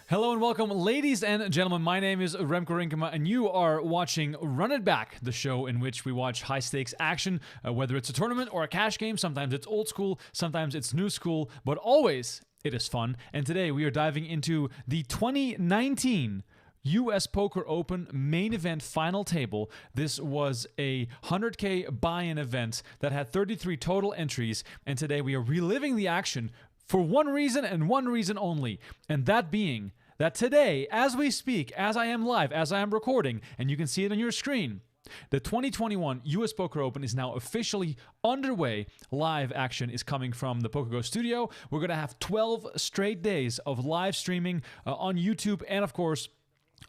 Hello and welcome, ladies and gentlemen. My name is Remko Rinkema, and you are watching Run It Back, the show in which we watch high-stakes action, whether it's a tournament or a cash game. Sometimes it's old school, sometimes it's new school, but always it is fun. And today we are diving into the 2019 US Poker Open main event final table. This was a 100K buy-in event that had 33 total entries, and today we are reliving the action for one reason and one reason only, and that being that today, as we speak, as I am live, as I am recording, and you can see it on your screen, the 2021 US Poker Open is now officially underway. Live action is coming from the PokerGO Studio. We're going to have 12 straight days of live streaming on YouTube and, of course,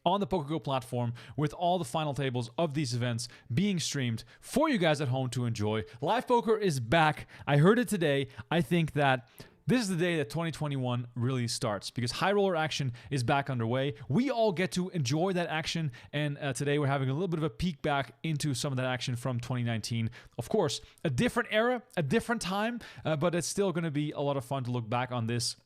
on the PokerGO platform, with all the final tables of these events being streamed for you guys at home to enjoy. Live poker is back. I heard it today. I think that this is the day that 2021 really starts because high roller action is back underway. We all get to enjoy that action, and today we're having a little bit of a peek back into some of that action from 2019. Of course, a different era, a different time, but it's still going to be a lot of fun to look back on this.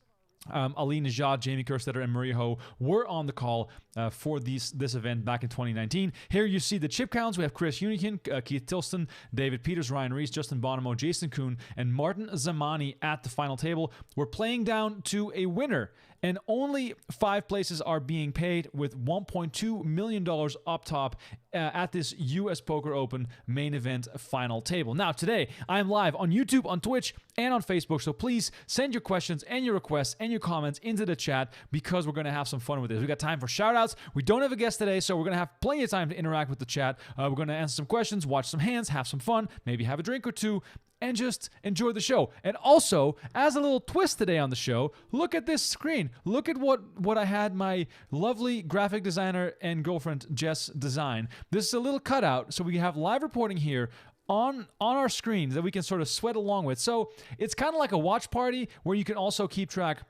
Ali Najad, Jamie Kerstetter, and Maria Ho were on the call for this event back in 2019. Here you see the chip counts. We have Chris Unikin, Keith Tilston, David Peters, Ryan Reese, Justin Bonomo, Jason Kuhn, and Martin Zamani at the final table. We're playing down to a winner, and only 5 places are being paid, with $1.2 million up top at this US Poker Open main event final table. Now, today, I am live on YouTube, on Twitch, and on Facebook, so please send your questions and your requests and your comments into the chat because we're going to have some fun with this. We got time for shoutouts. We don't have a guest today, so we're going to have plenty of time to interact with the chat. We're going to answer some questions, watch some hands, have some fun, maybe have a drink or two, and just enjoy the show. And also, as a little twist today on the show, look at this screen. Look at what I had my lovely graphic designer and girlfriend Jess design. This is a little cutout, so we have live reporting here on our screens that we can sort of sweat along with. So it's kind of like a watch party where you can also keep track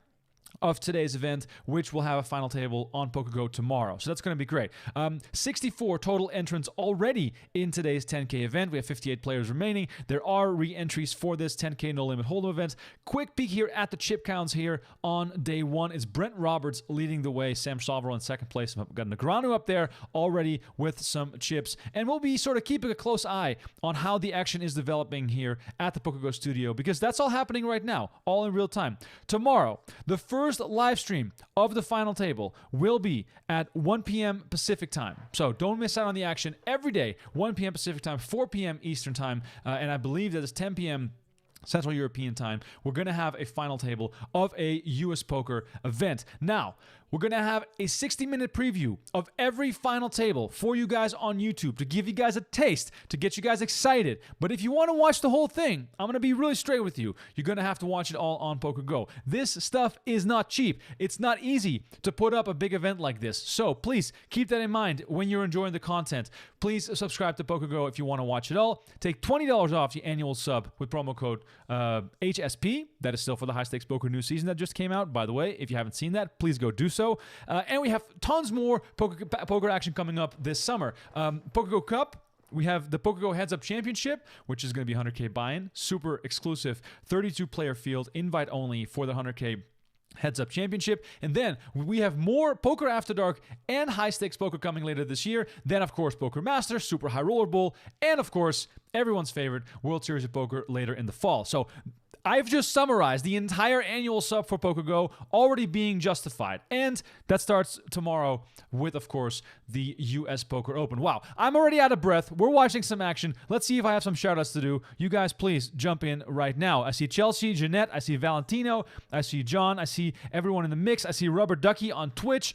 of today's event, which will have a final table on PokerGO tomorrow. So that's going to be great. 64 total entrants already in today's 10K event. We have 58 players remaining. There are re-entries for this 10K No Limit Hold'em event. Quick peek here at the chip counts here on day one. It's Brent Roberts leading the way. Sam Salvaro in second place. We've got Negreanu up there already with some chips. And we'll be sort of keeping a close eye on how the action is developing here at the PokerGO Studio, because that's all happening right now, all in real time. Tomorrow, the first live stream of the final table will be at 1 p.m. Pacific time. So don't miss out on the action every day, 1 p.m. Pacific time, 4 p.m. Eastern time, and I believe that it's 10 p.m. Central European time. We're going to have a final table of a US Poker event. Now, we're going to have a 60-minute preview of every final table for you guys on YouTube to give you guys a taste, to get you guys excited. But if you want to watch the whole thing, I'm going to be really straight with you. You're going to have to watch it all on PokerGO. This stuff is not cheap. It's not easy to put up a big event like this. So please keep that in mind when you're enjoying the content. Please subscribe to PokerGO if you want to watch it all. Take $20 off your annual sub with promo code HSP. That is still for the High Stakes Poker new season that just came out. By the way, if you haven't seen that, please go do so. And we have tons more poker action coming up this summer. PokerGO Cup. We have the PokerGO Heads Up Championship, which is going to be 100K buy-in. Super exclusive, 32-player field, invite only for the 100K Heads Up Championship. And then we have more Poker After Dark and High Stakes Poker coming later this year. Then, of course, Poker Masters, Super High Roller Bowl, and, of course, everyone's favorite World Series of Poker later in the fall. So I've just summarized the entire annual sub for PokerGO already being justified. And that starts tomorrow with, of course, the US Poker Open. Wow, I'm already out of breath. We're watching some action. Let's see if I have some shoutouts to do. You guys, please jump in right now. I see Chelsea, Jeanette, I see Valentino, I see John, I see everyone in the mix. I see Rubber Ducky on Twitch.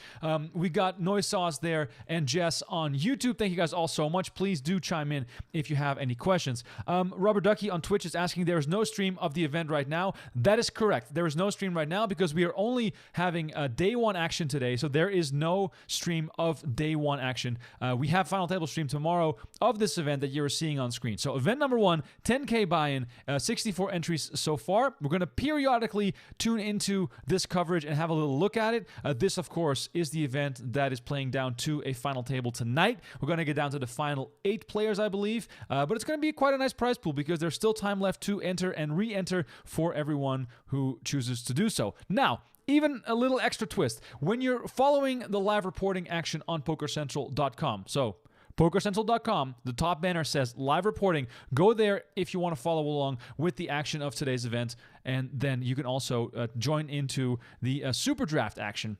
We got Noise Sauce there and Jess on YouTube. Thank you guys all so much. Please do chime in if you have any questions. Rubber Ducky on Twitch is asking, there is no stream of the event right now. That is correct. There is no stream right now because we are only having day one action today, so there is no stream of day one action. We have final table stream tomorrow of this event that you're seeing on screen. So event number 1, 10K buy-in, 64 entries so far. We're going to periodically tune into this coverage and have a little look at it. This, of course, is the event that is playing down to a final table tonight. We're going to get down to the final 8 players, I believe, but it's going to be quite a nice prize pool because there's still time left to enter and re-enter for everyone who chooses to do so. Now, even a little extra twist. When you're following the live reporting action on PokerCentral.com, so PokerCentral.com, the top banner says live reporting. Go there if you want to follow along with the action of today's event. And then you can also join into the Super Draft action.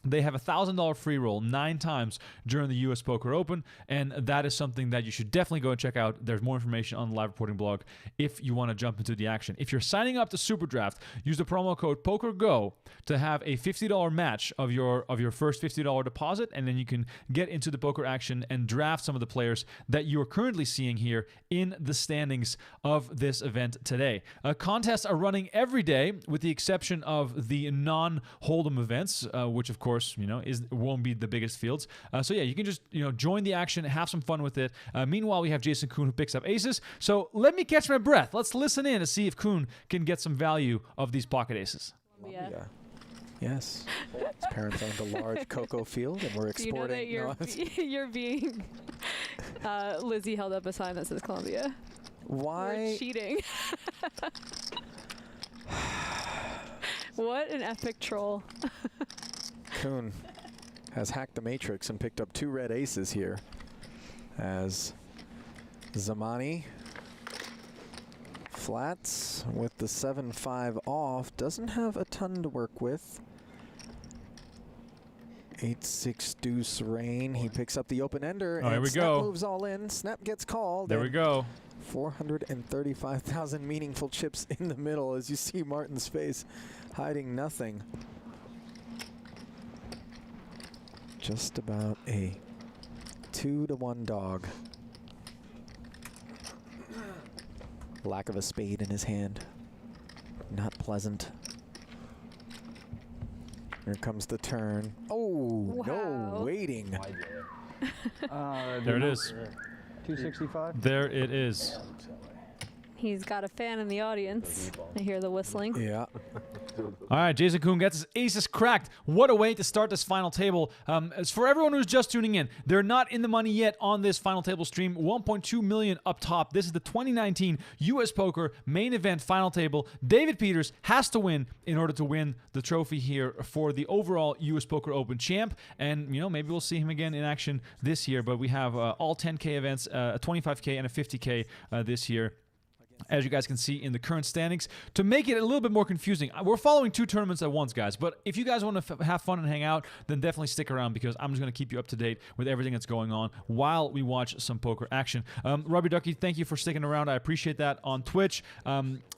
They have a $1,000 free roll 9 times during the US Poker Open, and that is something that you should definitely go and check out. There's more information on the live reporting blog if you want to jump into the action. If you're signing up to Super Draft, use the promo code PokerGO to have a $50 match of your first $50 deposit, and then you can get into the poker action and draft some of the players that you are currently seeing here in the standings of this event today. Contests are running every day with the exception of the non-Hold'em events, which of course, won't be the biggest fields. So yeah, you can just, join the action, have some fun with it. Meanwhile, we have Jason Kuhn who picks up aces. So let me catch my breath. Let's listen in to see if Kuhn can get some value of these pocket aces. Yeah. Yes. His parents owned a large cocoa field, and we're exporting. You know that you're being... Lizzie held up a sign that says Columbia. Why? You're cheating. What an epic troll. Kuhn has hacked the matrix and picked up 2 red aces here as Zamani flats with the 7-5 off. Doesn't have a ton to work with. 8-6 deuce rain. He picks up the open ender. Oh, and here we Snap go. Moves all in. Snap gets called. There we go. 435,000 meaningful chips in the middle as you see Martin's face hiding nothing. Just about a 2-to-1 dog. Lack of a spade in his hand. Not pleasant. Here comes the turn. Oh, wow. No waiting. There it is. 265? There it is. He's got a fan in the audience. I hear the whistling. Yeah. All right, Jason Kuhn gets his aces cracked. What a way to start this final table. As for everyone who's just tuning in, they're not in the money yet on this final table stream. 1.2 million up top. This is the 2019 US Poker main event final table. David Peters has to win in order to win the trophy here for the overall US Poker Open champ. And, maybe we'll see him again in action this year. But we have all 10K events, a 25K and a 50K this year, as you guys can see in the current standings. To make it a little bit more confusing, we're following 2 tournaments at once, guys. But if you guys want to have fun and hang out, then definitely stick around because I'm just going to keep you up to date with everything that's going on while we watch some poker action. Robbie Ducky, thank you for sticking around. I appreciate that on Twitch.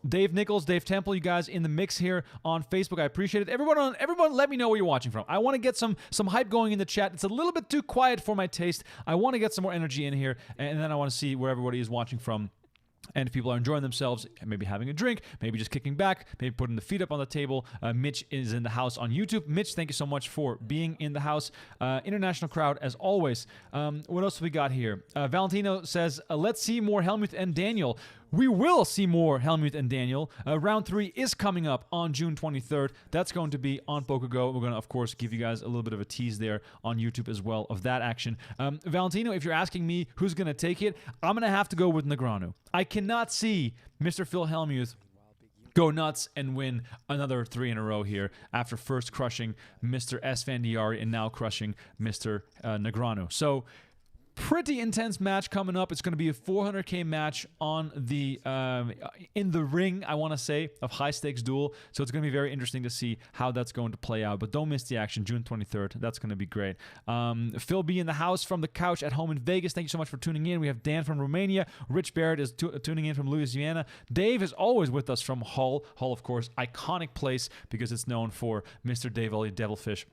Dave Nichols, Dave Temple, you guys in the mix here on Facebook. I appreciate it. Everyone, let me know where you're watching from. I want to get some hype going in the chat. It's a little bit too quiet for my taste. I want to get some more energy in here, and then I want to see where everybody is watching from. And if people are enjoying themselves, maybe having a drink, maybe just kicking back, maybe putting the feet up on the table. Mitch is in the house on YouTube. Mitch, thank you so much for being in the house. International crowd, as always. What else have we got here? Valentino says, let's see more Helmuth and Daniel. We will see more Helmuth and Daniel. Round 3 is coming up on June 23rd. That's going to be on PokerGO. We're going to, of course, give you guys a little bit of a tease there on YouTube as well of that action. Valentino, if you're asking me who's going to take it, I'm going to have to go with Negreanu. I cannot see Mr. Phil Hellmuth go nuts and win another 3 in a row here after first crushing Mr. Esfandiari and now crushing Mr. Negreanu. So, pretty intense match coming up. It's going to be a 400K match on the in the ring, I want to say, of high stakes duel. So it's going to be very interesting to see how that's going to play out. But don't miss the action, June 23rd. That's going to be great. Phil B in the house from the couch at home in Vegas. Thank you so much for tuning in. We have Dan from Romania. Rich Barrett is tuning in from Louisiana. Dave is always with us from Hull. Hull, of course, iconic place because it's known for Mr. Dave Ollie Devilfish.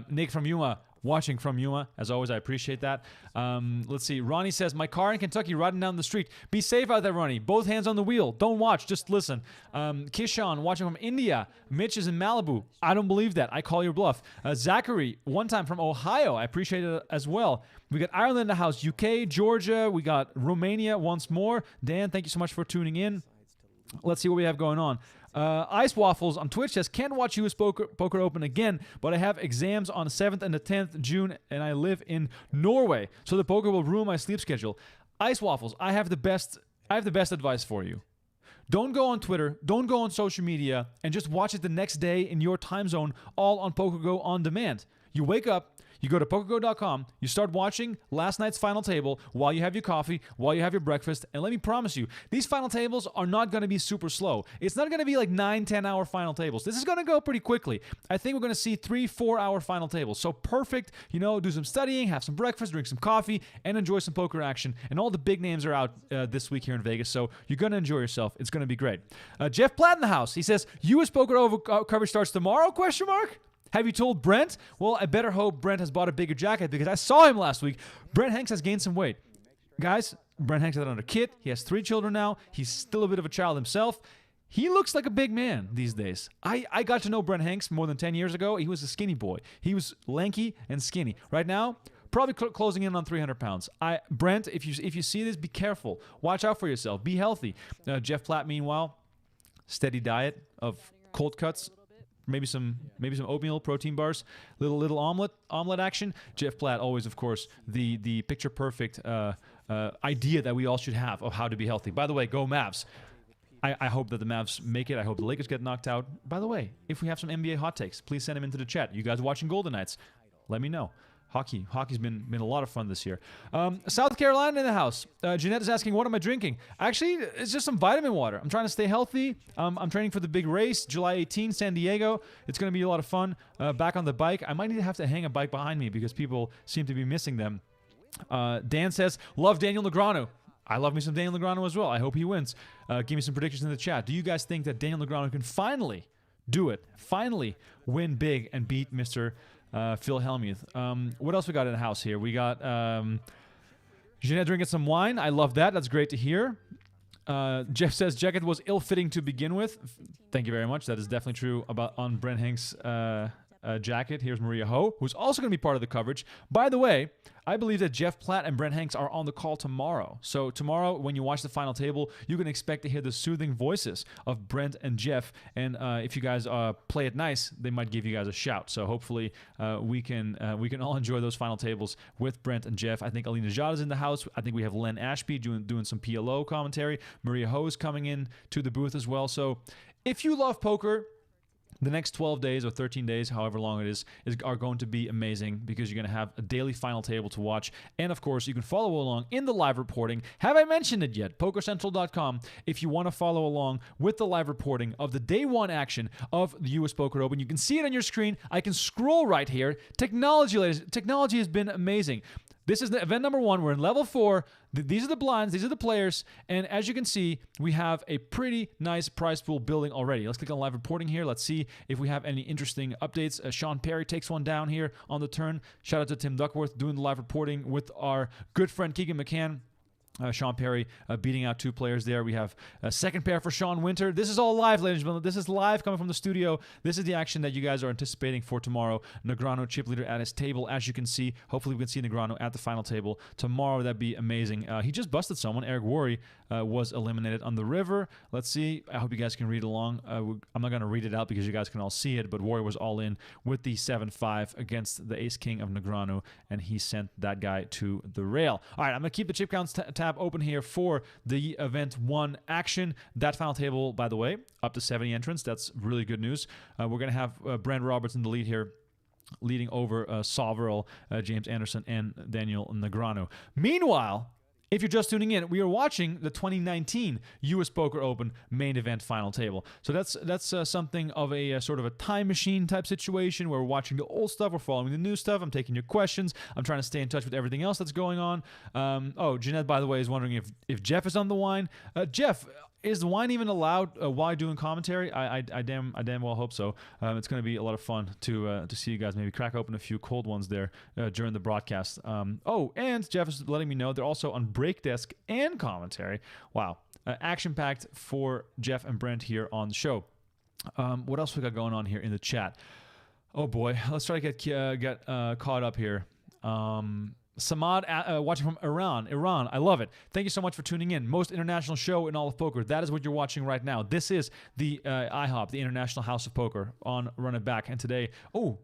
Nick from Yuma, watching from Yuma. As always, I appreciate that. Let's see. Ronnie says, my car in Kentucky riding down the street. Be safe out there, Ronnie. Both hands on the wheel. Don't watch. Just listen. Kishan, watching from India. Mitch is in Malibu. I don't believe that. I call your bluff. Zachary, one time from Ohio. I appreciate it as well. We got Ireland in the house. UK, Georgia. We got Romania once more. Dan, thank you so much for tuning in. Let's see what we have going on. Ice Waffles on Twitch says, can't watch US Poker Open again, but I have exams on the 7th and the 10th June, and I live in Norway, so the poker will ruin my sleep schedule. Ice Waffles, I have the best advice for you. Don't go on Twitter. Don't go on social media and just watch it the next day in your time zone, all on PokerGO on demand. You wake up, you go to PokerGO.com, you start watching last night's final table while you have your coffee, while you have your breakfast, and let me promise you, these final tables are not going to be super slow. It's not going to be like 9-10 hour final tables. This is going to go pretty quickly. I think we're going to see 3-4 hour final tables. So perfect, you know, do some studying, have some breakfast, drink some coffee, and enjoy some poker action. And all the big names are out this week here in Vegas, so you're going to enjoy yourself. It's going to be great. Jeff Platt in the house. He says, US Poker over coverage starts tomorrow, question mark? Have you told Brent? Well, I better hope Brent has bought a bigger jacket because I saw him last week. Brent Hanks has gained some weight. Guys, Brent Hanks has another kid. He has 3 children now. He's still a bit of a child himself. He looks like a big man these days. I got to know Brent Hanks more than 10 years ago. He was a skinny boy. He was lanky and skinny. Right now, probably closing in on 300 pounds. Brent, if you see this, be careful. Watch out for yourself. Be healthy. Jeff Platt, meanwhile, steady diet of cold cuts. Maybe some oatmeal, protein bars, little omelet action. Jeff Platt, always, of course, the picture perfect idea that we all should have of how to be healthy. By the way, go Mavs. I hope that the Mavs make it. I hope the Lakers get knocked out. By the way, if we have some NBA hot takes, please send them into the chat. You guys watching Golden Knights, let me know. Hockey's been a lot of fun this year. South Carolina in the house. Jeanette is asking, what am I drinking? Actually, it's just some vitamin water. I'm trying to stay healthy. I'm training for the big race, July 18, San Diego. It's going to be a lot of fun. Back on the bike. I might need to have to hang a bike behind me because people seem to be missing them. Dan says, love Daniel Negreanu. I love me some Daniel Negreanu as well. I hope he wins. Give me some predictions in the chat. Do you guys think that Daniel Negreanu can finally do it? Finally win big and beat Mr. Phil Hellmuth. What else we got in the house here? We got Jeanette drinking some wine. I love that. That's great to hear. Jeff says jacket was ill-fitting to begin with. Thank you very much. That is definitely true on Brent Hanks' jacket. Here's Maria Ho, who's also going to be part of the coverage. By the way, I believe that Jeff Platt and Brent Hanks are on the call tomorrow. So tomorrow, when you watch the final table, you can expect to hear the soothing voices of Brent and Jeff. And if you guys play it nice, they might give you guys a shout. So hopefully we can all enjoy those final tables with Brent and Jeff. I think Alina Jada is in the house. I think we have Len Ashby doing some PLO commentary. Maria Ho is coming in to the booth as well. So if you love poker, the next 12 days or 13 days, however long it is are going to be amazing because you're going to have a daily final table to watch. And, of course, you can follow along in the live reporting. Have I mentioned it yet? PokerCentral.com if you want to follow along with the live reporting of the day one action of the U.S. Poker Open. You can see it on your screen. I can scroll right here. Technology, ladies. Technology has been amazing. This is the event number 1. We're in level 4. These are the blinds. These are the players. And as you can see, we have a pretty nice prize pool building already. Let's click on live reporting here. Let's see if we have any interesting updates. Sean Perry takes one down here on the turn. Shout out to Tim Duckworth doing the live reporting with our good friend Keegan McCann. Sean Perry beating out 2 players there. We have a second pair for Sean Winter. This is all live, ladies and gentlemen. This is live coming from the studio. This is the action that you guys are anticipating for tomorrow. Negreanu, chip leader at his table, as you can see. Hopefully we can see Negreanu at the final table tomorrow. That'd be amazing. He just busted someone. Eric Worre was eliminated on the river. Let's see. I hope you guys can read along. I'm not going to read it out because you guys can all see it, but Worre was all in with the 7-5 against the ace-king of Negreanu, and he sent that guy to the rail. All right, I'm going to keep the chip counts tab open here for the event 1 action. That final table, by the way, up to 70 entrants. That's really good news. We're going to have Brand Roberts in the lead here, leading over Soverel, James Anderson, and Daniel Negreanu. Meanwhile, if you're just tuning in, we are watching the 2019 U.S. Poker Open main event final table. So that's something of a sort of a time machine type situation where we're watching the old stuff, we're following the new stuff, I'm taking your questions, I'm trying to stay in touch with everything else that's going on. Jeanette, by the way, is wondering if Jeff is on the wine. Jeff, is the wine even allowed while doing commentary? I damn well hope so. It's going to be a lot of fun to see you guys maybe crack open a few cold ones there during the broadcast. And Jeff is letting me know they're also on break desk and commentary. Wow, action-packed for Jeff and Brent here on the show. What else we got going on here in the chat? Oh boy, let's try to get caught up here. Samad watching from Iran. I love it. Thank you so much for tuning in. Most international show in all of poker. That is what you're watching right now. This is the IHOP, the International House of Poker, on Run It Back. And today,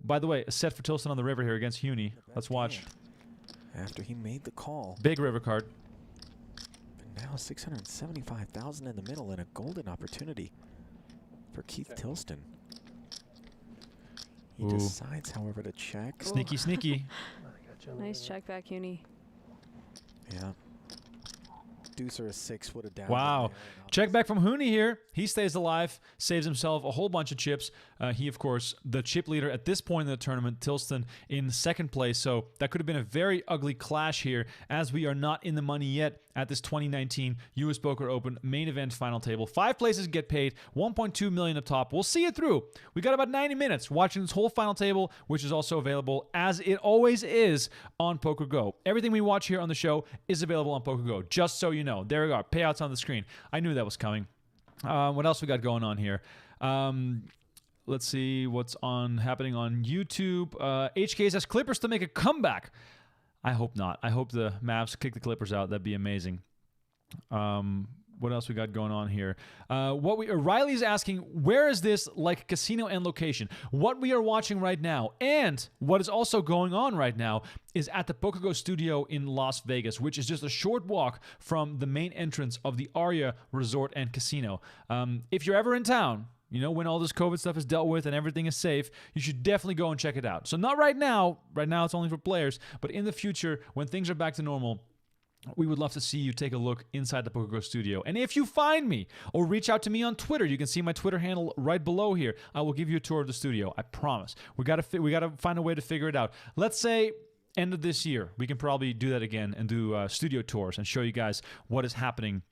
by the way, a set for Tilson on the river here against Huni. Let's watch. After he made the call. Big river card. Been Now 675,000 in the middle and a golden opportunity for Keith Tilston. He Ooh. decides, however, to check. Sneaky, sneaky. Nice check back, Uni. Yeah. Deuce or a 6 would have down. Wow. Check back from Hooney here. He stays alive, saves himself a whole bunch of chips. He, of course, the chip leader at this point in the tournament. Tilston in second place. So that could have been a very ugly clash here, as we are not in the money yet at this 2019 US Poker Open main event final table. 5 places get paid, 1.2 million up top. We'll see it through. We got about 90 minutes watching this whole final table, which is also available, as it always is, on PokerGO. Everything we watch here on the show is available on PokerGO, just so you know. There we are. Payouts on the screen. I knew that was coming. What else we got going on here? Let's see what's happening on YouTube. HK says Clippers to make a comeback. I hope not. I hope the Mavs kick the Clippers out. That'd be amazing. What else we got going on here? Riley's asking, where is this like casino and location? What we are watching right now, and what is also going on right now, is at the PokerGO Studio in Las Vegas, which is just a short walk from the main entrance of the Aria Resort and Casino. If you're ever in town, you know, when all this COVID stuff is dealt with and everything is safe, you should definitely go and check it out. So not right now. Right now it's only for players. But in the future, when things are back to normal, we would love to see you take a look inside the PokerGO Studio. And if you find me or reach out to me on Twitter, you can see my Twitter handle right below here. I will give you a tour of the studio. I promise. We gotta find a way to figure it out. Let's say end of this year, we can probably do that again and do studio tours and show you guys what is happening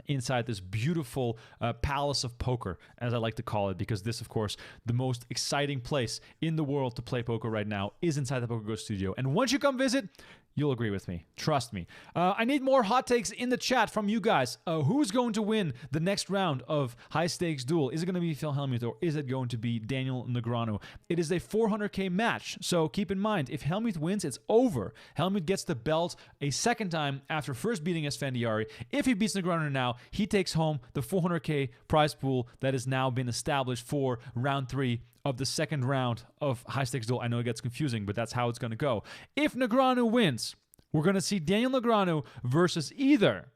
inside this beautiful palace of poker, as I like to call it, because this, of course, the most exciting place in the world to play poker right now is inside the PokerGO Studio. And once you come visit, you'll agree with me. Trust me. I need more hot takes in the chat from you guys. Who's going to win the next round of High Stakes Duel? Is it going to be Phil Hellmuth or is it going to be Daniel Negreanu? It is a 400K match, so keep in mind, if Hellmuth wins, it's over. Hellmuth gets the belt a second time after first beating Esfandiari. If he beats Negreanu now, he takes home the 400K prize pool that has now been established for round 3 of the second round of High Stakes Duel. I know it gets confusing, but that's how it's going to go. If Negreanu wins, we're going to see Daniel Negreanu versus either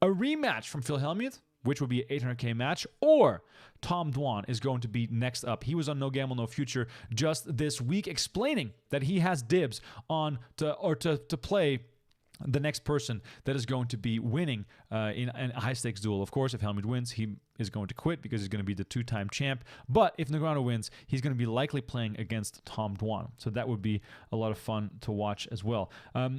a rematch from Phil Hellmuth, which would be an 800K match, or Tom Dwan is going to be next up. He was on No Gamble, No Future just this week explaining that he has dibs on to play the next person that is going to be winning in a high-stakes duel. Of course, if Hellmuth wins, he is going to quit because he's going to be the 2-time champ. But if Negreanu wins, he's going to be likely playing against Tom Dwan. So that would be a lot of fun to watch as well.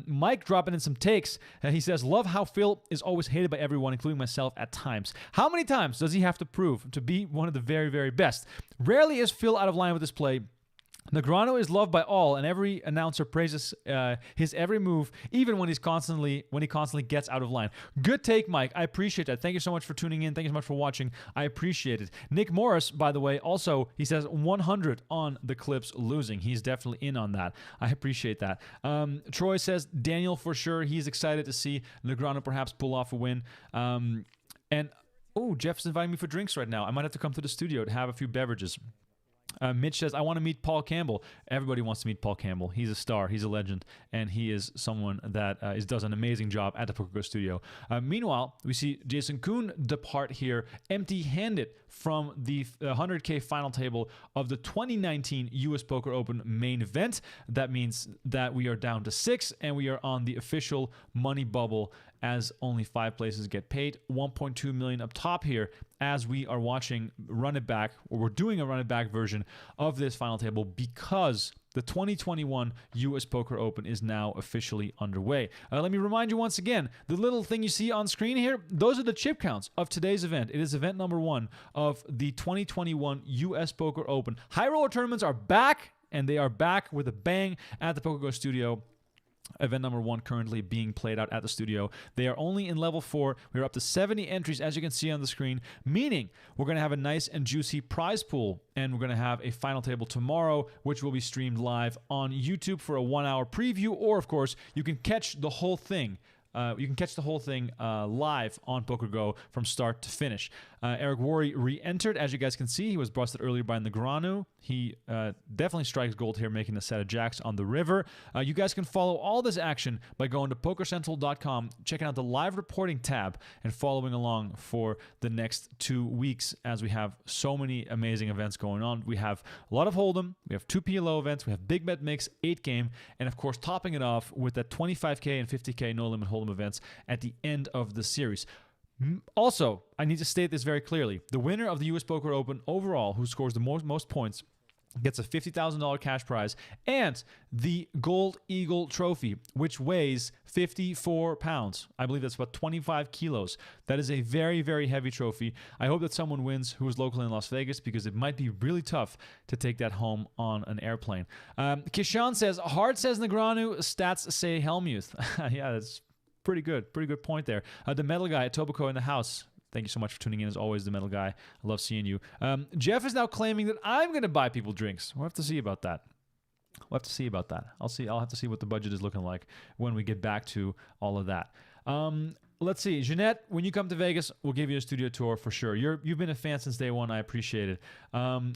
Mike dropping in some takes. He says, love how Phil is always hated by everyone, including myself at times. How many times does he have to prove to be one of the very, very best? Rarely is Phil out of line with his play. Negreanu is loved by all, and every announcer praises his every move, even when he constantly gets out of line. Good take, Mike. I appreciate that. Thank you so much for tuning in. Thank you so much for watching. I appreciate it. Nick Morris, by the way, also, he says 100 on the Clips losing. He's definitely in on that. I appreciate that. Troy says Daniel for sure. He's excited to see Negreanu perhaps pull off a win. Jeff's inviting me for drinks right now. I might have to come to the studio to have a few beverages. Mitch says, I want to meet Paul Campbell. Everybody wants to meet Paul Campbell. He's a star. He's a legend. And he is someone that does an amazing job at the PokerGO Studio. Meanwhile, we see Jason Kuhn depart here empty-handed from the 100K final table of the 2019 US Poker Open main event. That means that we are down to 6 and we are on the official money bubble as only 5 places get paid. 1.2 million up top here as we are watching Run It Back, or we're doing a Run It Back version of this final table because the 2021 US Poker Open is now officially underway. Let me remind you once again, the little thing you see on screen here, those are the chip counts of today's event. It is event number 1 of the 2021 US Poker Open. High roller tournaments are back, and they are back with a bang at the PokerGO Studio. Event number 1 currently being played out at the studio. They are only in level 4. We're up to 70 entries, as you can see on the screen, meaning we're going to have a nice and juicy prize pool, and we're going to have a final table tomorrow, which will be streamed live on YouTube for a 1-hour preview, or, of course, you can catch the whole thing. Live on PokerGO from start to finish. Eric Worre re-entered. As you guys can see, he was busted earlier by Negreanu. He definitely strikes gold here, making a set of jacks on the river. You guys can follow all this action by going to pokercentral.com, checking out the live reporting tab, and following along for the next 2 weeks as we have so many amazing events going on. We have a lot of Hold'em, we have 2 PLO events, we have Big Bet Mix, 8 game, and of course topping it off with that 25K and 50K no limit Hold'em events at the end of the series. Also, I need to state this very clearly. The winner of the US Poker Open overall, who scores the most points, gets a $50,000 cash prize and the Gold Eagle Trophy, which weighs 54 pounds. I believe that's about 25 kilos. That is a very, very heavy trophy. I hope that someone wins who is local in Las Vegas, because it might be really tough to take that home on an airplane. Kishan says, Hard says Negreanu, stats say Hellmuth. Yeah, that's pretty good. Pretty good point there. The metal guy at Tobacco in the house. Thank you so much for tuning in, as always, the metal guy. I love seeing you. Jeff is now claiming that I'm going to buy people drinks. We'll have to see about that. We'll have to see about that. I'll have to see what the budget is looking like when we get back to all of that. Let's see. Jeanette, when you come to Vegas, we'll give you a studio tour for sure. You've been a fan since day one. I appreciate it.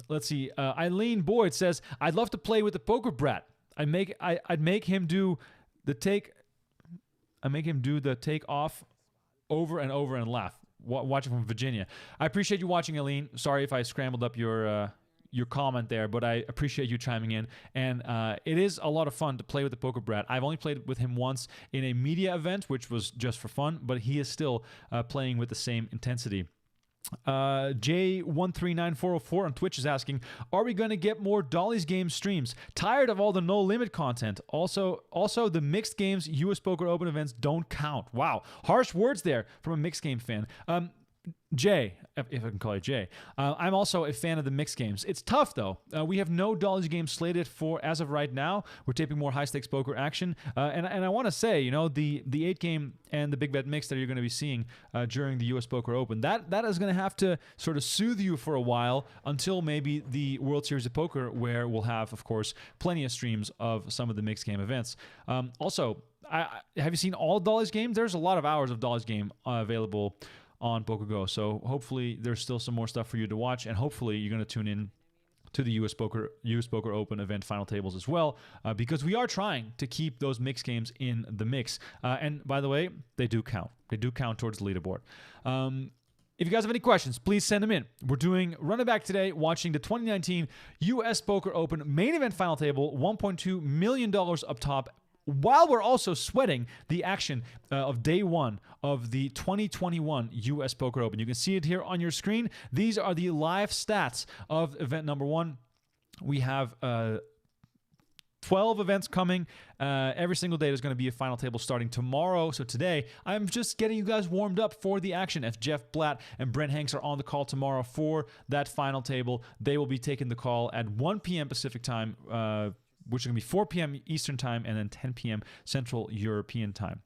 Let's see. Eileen Boyd says, I'd love to play with the poker brat. I'd make him do the take. I make him do the take off over and over and laugh. Watching from Virginia. I appreciate you watching, Eileen. Sorry if I scrambled up your comment there, but I appreciate you chiming in. And it is a lot of fun to play with the Poker Brat. I've only played with him once in a media event, which was just for fun, but he is still playing with the same intensity. J139404 on Twitch is asking, are we going to get more Dolly's Game streams? Tired of all the no limit content. Also the mixed games US Poker Open events don't count. Wow, harsh words there from a mixed game fan. Jay, if I can call you Jay, I'm also a fan of the mixed games. It's tough, though. We have no Dolly's games slated for as of right now. We're taping more high-stakes poker action. And I want to say, you know, the 8-game and the Big Bet Mix that you're going to be seeing during the US Poker Open, that is going to have to sort of soothe you for a while until maybe the World Series of Poker, where we'll have, of course, plenty of streams of some of the mixed game events. Also, have you seen all Dolly's games? There's a lot of hours of Dolly's game available on PokerGO. So hopefully there's still some more stuff for you to watch, and hopefully you're going to tune in to the US Poker Open event final tables as well, because we are trying to keep those mixed games in the mix. And by the way, they do count. They do count towards the leaderboard. If you guys have any questions, please send them in. We're doing Run It Back today, watching the 2019 US Poker Open main event final table, $1.2 million up top, while we're also sweating the action of day one of the 2021 US Poker Open. You can see it here on your screen. These are the live stats of event number one. We have 12 events coming. Every single day there's going to be a final table starting tomorrow. So today, I'm just getting you guys warmed up for the action. As Jeff Blatt and Brent Hanks are on the call tomorrow for that final table, they will be taking the call at 1 p.m. Pacific time, which is going to be 4 p.m. Eastern time and then 10 p.m. Central European time.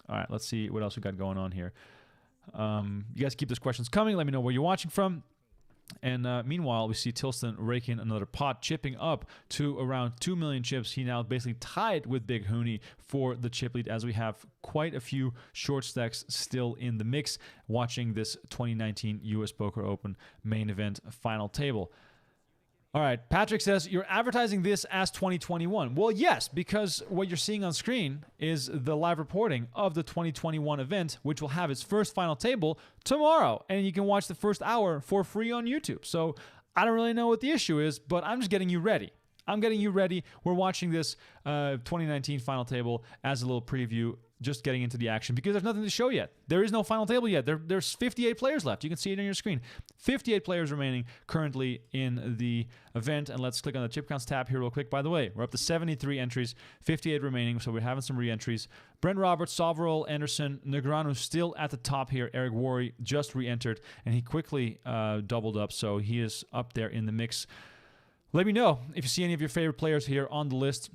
All right, let's see what else we got going on here. You guys keep those questions coming. Let me know where you're watching from. And meanwhile, we see Tilston raking another pot, chipping up to around 2 million chips. He now basically tied with Big Hooney for the chip lead, as we have quite a few short stacks still in the mix, watching this 2019 US Poker Open main event final table. All right, Patrick says, you're advertising this as 2021. Well, yes, because what you're seeing on screen is the live reporting of the 2021 event, which will have its first final table tomorrow. And you can watch the first hour for free on YouTube. So I don't really know what the issue is, but I'm just getting you ready. I'm getting you ready. We're watching this 2019 final table as a little preview, just getting into the action, because there's nothing to show yet. There is no final table yet. There's 58 players left. You can see it on your screen. 58 players remaining currently in the event. And let's click on the chip counts tab here real quick. By the way, we're up to 73 entries, 58 remaining, so we're having some re-entries. Brent Roberts, Soverall, Anderson, Negreanu still at the top here. Eric Worre just re-entered, and he quickly doubled up, so he is up there in the mix. Let me know if you see any of your favorite players here on the list.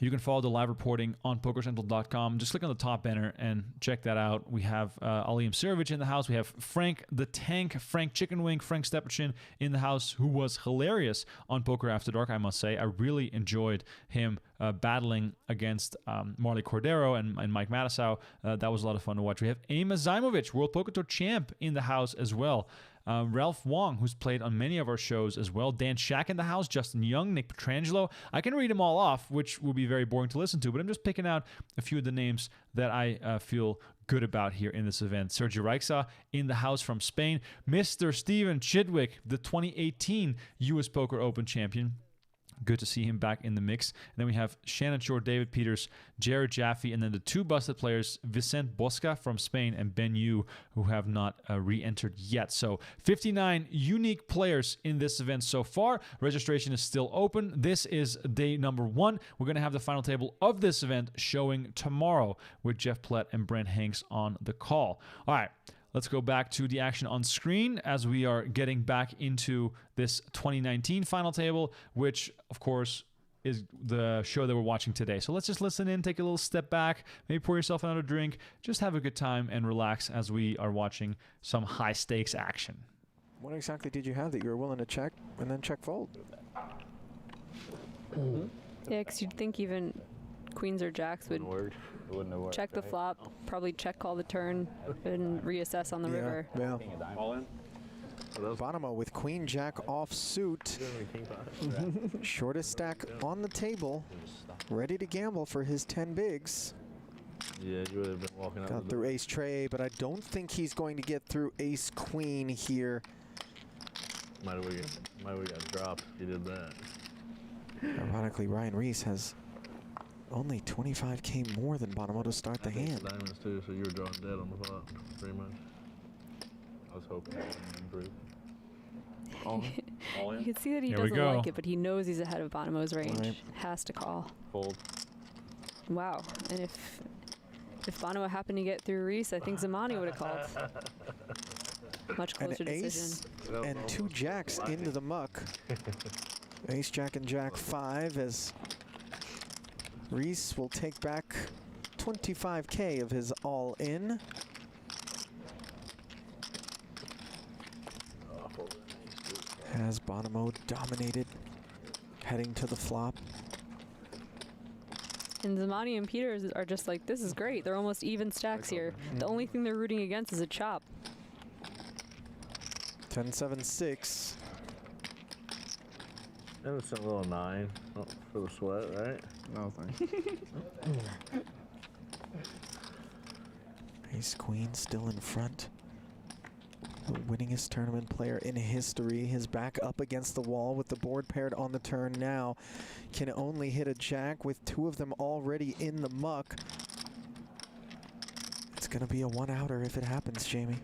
You can follow the live reporting on PokerCentral.com. Just click on the top banner and check that out. We have Ali Imsirovic in the house. We have Frank the Tank, Frank Chicken Wing, Frank Stepperchin in the house, who was hilarious on Poker After Dark, I must say. I really enjoyed him battling against Marley Cordero and Mike Matisow. That was a lot of fun to watch. We have Ema Zaimovic, World Poker Tour champ, in the house as well. Ralph Wong, who's played on many of our shows as well. Dan Shack in the house, Justin Young, Nick Petrangelo. I can read them all off, which will be very boring to listen to, but I'm just picking out a few of the names that I feel good about here in this event. Sergio Reixa in the house from Spain. Mr. Steven Chidwick, the 2018 U.S. Poker Open champion. Good to see him back in the mix. And then we have Shannon Shore, David Peters, Jared Jaffe, and then the two busted players, Vicente Bosca from Spain and Ben Yu, who have not re-entered yet. So 59 unique players in this event so far. Registration is still open. This is day number 1. We're going to have the final table of this event showing tomorrow with Jeff Plett and Brent Hanks on the call. All right. Let's go back to the action on screen as we are getting back into this 2019 final table, which, of course, is the show that we're watching today. So let's just listen in, take a little step back, maybe pour yourself another drink, just have a good time and relax as we are watching some high-stakes action. What exactly did you have that you were willing to check and then check fold? Yeah, because you'd think even queens or jacks would check the flop, probably check call the turn, and reassess on the river. Yeah. All in? Bonomo with queen jack offsuit. Shortest stack on the table. Ready to gamble for his 10 bigs. Yeah, you would have been walking out. Got through ace tray, but I don't think he's going to get through ace queen here. Might have got dropped if you did that. Ironically, Ryan Reese has only 25K more than Bonomo to start the hand. Diamonds too, so you were drawing dead on the flop, pretty much. I was hoping that would improve. All in? You can see that he Here we doesn't go. like it, but he knows he's ahead of Bonomo's range. Right. Has to call. Fold. Wow. And if Bonomo happened to get through Reese, I think Zamani would have called. Much An closer ace decision. and 2 jacks into the muck. Ace, jack, and jack 5 as Reese will take back 25K of his all-in. As Bonomo dominated, heading to the flop. And Zamani and Peters are just like, this is great. They're almost even stacks here. The only thing they're rooting against is a chop. 10-7-6. Innocent little 9 for the sweat, right? No thanks. Ace queen still in front. The winningest tournament player in history. His back up against the wall with the board paired on the turn now. Can only hit a jack with 2 of them already in the muck. It's going to be a 1-outer if it happens, Jamie.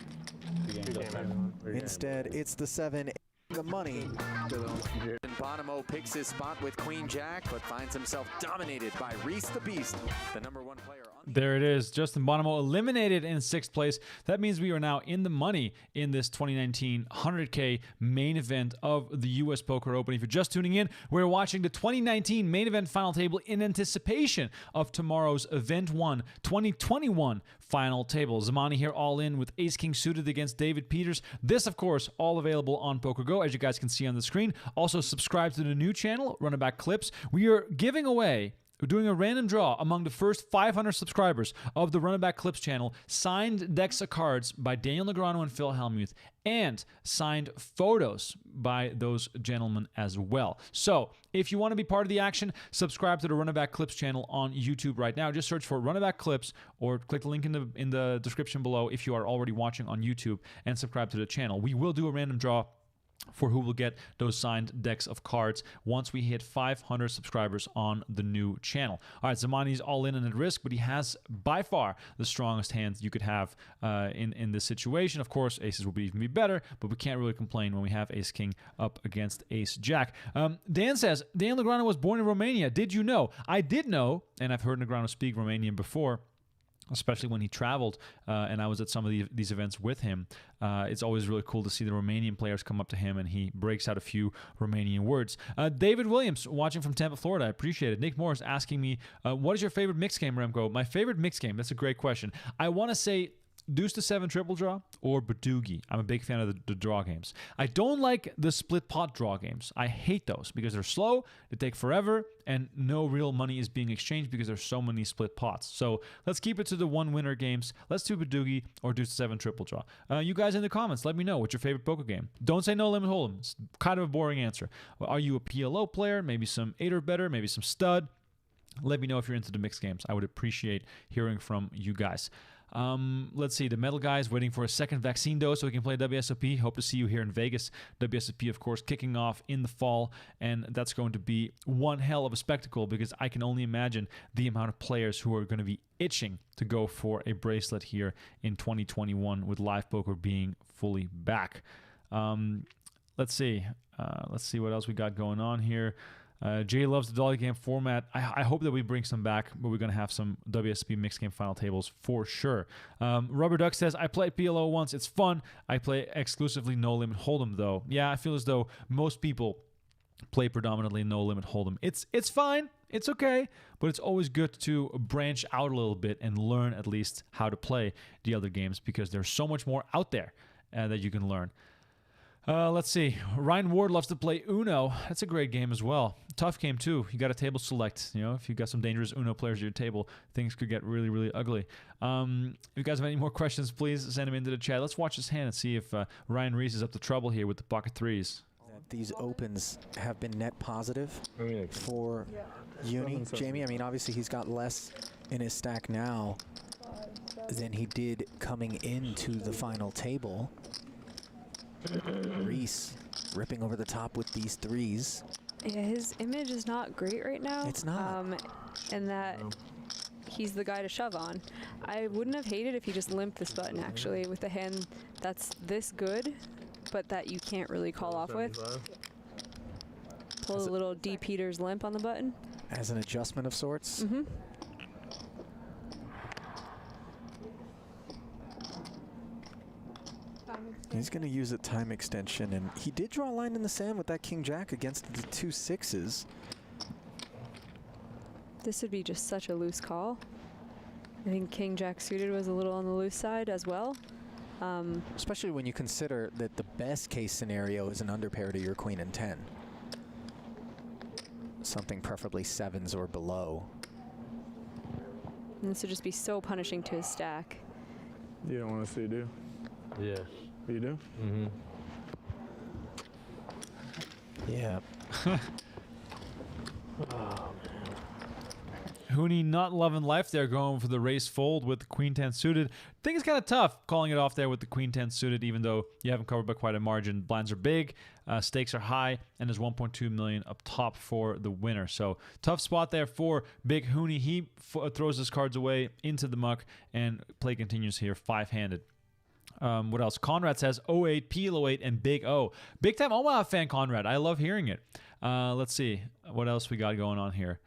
Instead, it's the 7, the money. And Bonomo picks his spot with Queen Jack, but finds himself dominated by Reese the Beast, the #1 player on There it is. Justin Bonomo eliminated in 6th place. That means we are now in the money in this 2019 100K main event of the U.S. Poker Open. If you're just tuning in, we're watching the 2019 main event final table in anticipation of tomorrow's Event 1 2021 final table. Zamani here all in with Ace King suited against David Peters. This, of course, all available on PokerGO, as you guys can see on the screen. Also, subscribe to the new channel, Running Back Clips. We are giving away, we're doing a random draw among the first 500 subscribers of the Running Back Clips channel, signed decks of cards by Daniel Negreanu and Phil Hellmuth, and signed photos by those gentlemen as well. So if you want to be part of the action, subscribe to the Running Back Clips channel on YouTube right now. Just search for Running Back Clips or click the link in the description below if you are already watching on YouTube, and subscribe to the channel. We will do a random draw for who will get those signed decks of cards once we hit 500 subscribers on the new channel. All right, Zamani's all in and at risk, but he has by far the strongest hands you could have in this situation. Of course, aces will even be better, but we can't really complain when we have ace king up against ace jack. Dan says, Dan Negreanu was born in Romania. Did you know? I did know, and I've heard Negreanu speak Romanian before. especially when he traveled and I was at some of these events with him. It's always really cool to see the Romanian players come up to him and he breaks out a few Romanian words. David Williams, watching from Tampa, Florida. I appreciate it. Nick Morris asking me, what is your favorite mixed game, Remko? My favorite mixed game, that's a great question. I want to say Deuce to 7 triple draw or Badugi. I'm a big fan of the draw games. I don't like the split pot draw games. I hate those because they're slow, they take forever, and no real money is being exchanged because there's so many split pots. So let's keep it to the one winner games. Let's do Badugi or Deuce to 7 triple draw. You guys in the comments, let me know what's your favorite poker game. Don't say no limit hold'em. It's kind of a boring answer. Are you a PLO player? Maybe some 8 or better, maybe some stud. Let me know if you're into the mixed games. I would appreciate hearing from you guys. Let's see, the metal guy is waiting for a second vaccine dose so he can play WSOP. Hope to see you here in Vegas. WSOP, of course, kicking off in the fall, and that's going to be one hell of a spectacle because I can only imagine the amount of players who are going to be itching to go for a bracelet here in 2021 with live poker being fully back. Let's see what else we got going on here. Jay loves the dolly game format. I hope that we bring some back, but we're going to have some WSP mixed game final tables for sure. Rubber Duck says, I played PLO once. It's fun. I play exclusively No Limit Hold'em, though. Yeah, I feel as though most people play predominantly No Limit Hold'em. It's fine. It's okay. But it's always good to branch out a little bit and learn at least how to play the other games because there's so much more out there that you can learn. Let's see. Ryan Ward loves to play Uno. That's a great game as well. Tough game too. You got a table select. You know, if you got some dangerous Uno players at your table, things could get really, really ugly. If you guys have any more questions, please send them into the chat. Let's watch his hand and see if Ryan Reese is up to trouble here with the pocket threes. These opens have been net positive for Uni. Jamie, I mean, obviously he's got less in his stack now than he did coming into the final table. Reese ripping over the top with these threes. Yeah, his image is not great right now. It's not. And that he's the guy to shove on. I wouldn't have hated if he just limped this button, actually, with a hand that's this good, but that you can't really call off with. Pull a little D. Peters limp on the button. As an adjustment of sorts. Mm-hmm. He's going to use a time extension, and he did draw a line in the sand with that King-Jack against the 2 6s. This would be just such a loose call. I think King-Jack suited was a little on the loose side as well. Especially when you consider that the best case scenario is an underpair to your queen and 10. Something preferably 7s or below. And this would just be so punishing to his stack. You don't want to see, do you? Yeah. You do? Mm-hmm. Yeah. Hooney not loving life there, going for the race fold with the queen 10 suited. I think it's kind of tough calling it off there with the queen 10 suited, even though you haven't covered by quite a margin. Blinds are big, stakes are high, and there's 1.2 million up top for the winner. So tough spot there for Big Hooney. He throws his cards away into the muck, and play continues here 5-handed. What else? Conrad says 08, PL08, and Big O. Big time Omaha fan, Conrad. I love hearing it. Let's see what else we got going on here.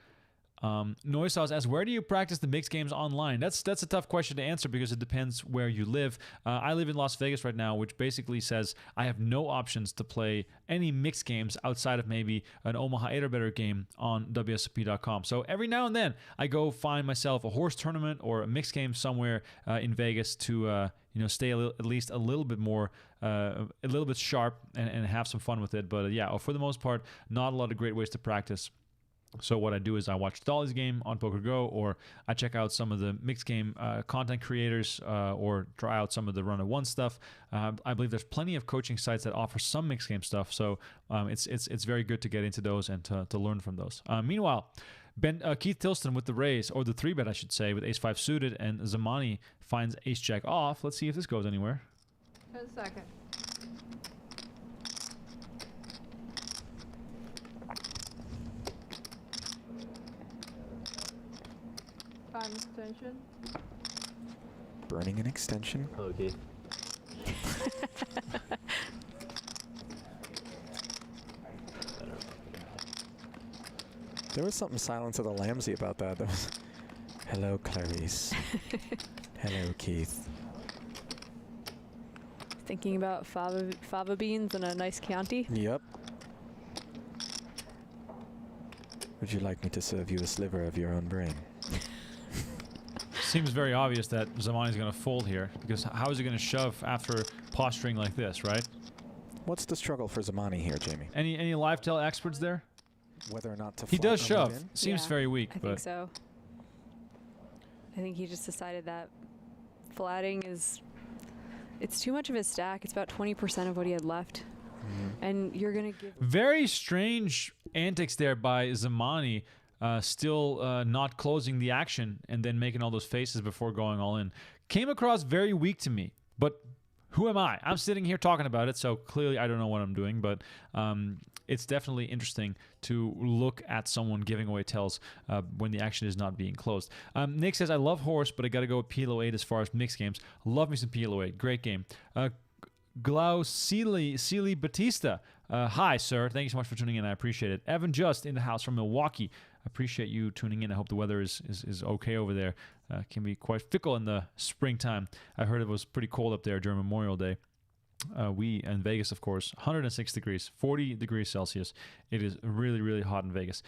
Noise Sauce asks, where do you practice the mixed games online? That's a tough question to answer because it depends where you live. I live in Las Vegas right now, which basically says I have no options to play any mixed games outside of maybe an Omaha 8 or better game on WSOP.com. So every now and then I go find myself a horse tournament or a mixed game somewhere in Vegas to stay at least a little bit more, a little bit sharp and have some fun with it. But yeah, for the most part, not a lot of great ways to practice. So what I do is I watch Dolly's game on PokerGO, or I check out some of the mixed game content creators, or try out some of the Run-of-One stuff. I believe there's plenty of coaching sites that offer some mixed game stuff, so it's very good to get into those and to learn from those. Meanwhile, Keith Tilston with the raise, or the 3-bet I should say, with ace-5 suited, and Zamani finds ace-jack off. Let's see if this goes anywhere. 10 seconds. Time extension. Burning an extension. Okay. There was something Silence of the Lambsy about that. That was Hello, Clarice. Hello, Keith. Thinking about fava beans and a nice Chianti. Yep. Would you like me to serve you a sliver of your own brain? Seems very obvious that Zamani's going to fold here, because how is he going to shove after posturing like this, right? What's the struggle for Zamani here, Jamie? Any live tail experts there? Whether or not to He flat does on the shove. in? Seems Yeah, very weak, I but think so. I think he just decided that flatting is, it's too much of his stack. It's about 20% of what he had left. And you're going to give... very strange antics there by Zamani, still not closing the action and then making all those faces before going all in. Came across very weak to me, but who am I? I'm sitting here talking about it, so clearly I don't know what I'm doing, but it's definitely interesting to look at someone giving away tells when the action is not being closed. Nick says, I love horse, but I got to go with PLO 8 as far as mixed games. Love me some PLO 8. Great game. Glausili Batista. Hi, sir. Thank you so much for tuning in. I appreciate it. Evan Just in the house from Milwaukee. Appreciate you tuning in. I hope the weather is okay over there. Can be quite fickle in the springtime. I heard it was pretty cold up there during Memorial Day. We in Vegas, of course, 106 degrees, 40 degrees Celsius. It is really, really hot in Vegas.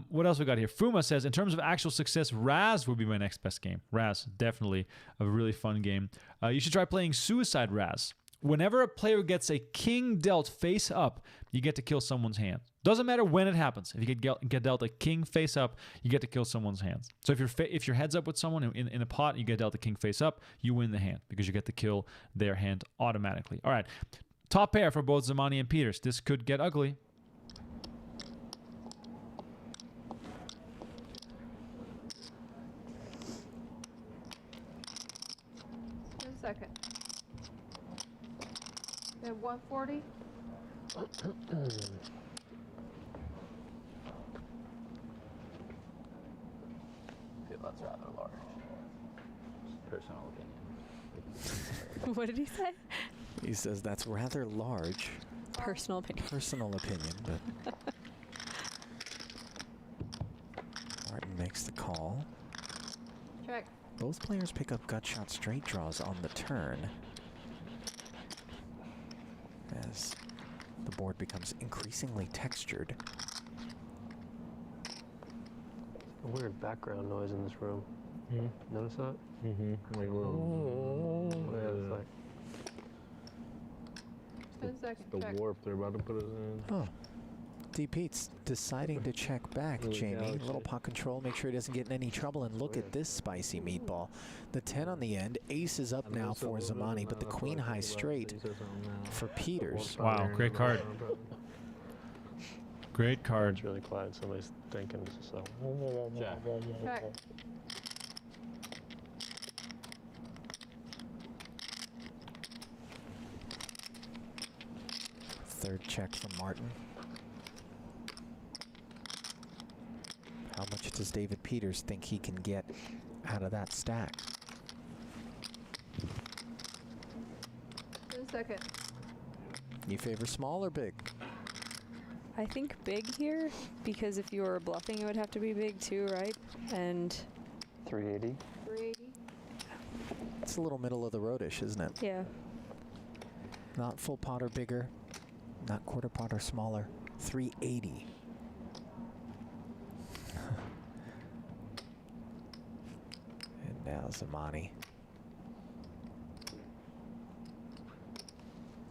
What else we got here? Fuma says, in terms of actual success, Raz would be my next best game. Raz, definitely a really fun game. You should try playing Suicide Raz. Whenever a player gets a king dealt face up, you get to kill someone's hand. Doesn't matter when it happens. If you get dealt a king face up, you get to kill someone's hands. So if you're heads up with someone in a pot, you get dealt a king face up, you win the hand because you get to kill their hand automatically. All right, top pair for both Zamani and Peters. This could get ugly. Second. They have 140. Feel that's rather large. Personal opinion. What did he say? He says that's rather large. Personal opinion. Personal opinion, but... Martin makes the call. Check. Both players pick up gut shot straight draws on the turn, as the board becomes increasingly textured. A weird background noise in this room. Notice that? Like a little. Yeah, it's like 10 seconds. The Check. warp they're about to put us in. Oh. D. Pete's deciding to check back, Really Jamie. galaxy. Little pot control, make sure he doesn't get in any trouble, and look at this spicy meatball. The 10 on the end, ace is up now for Zamani, but the queen high straight for Peters. Wow, great card. Great card. it's really quiet. Somebody's thinking. So Check. Third check from Martin. How much does David Peters think he can get out of that stack? 10 seconds. You favor small or big? I think big here, because if you were bluffing, it would have to be big too, right? And 380. 380. It's a little middle of the roadish, isn't it? yeah, Not full pot or bigger, not quarter pot or smaller. 380. And now Zamani.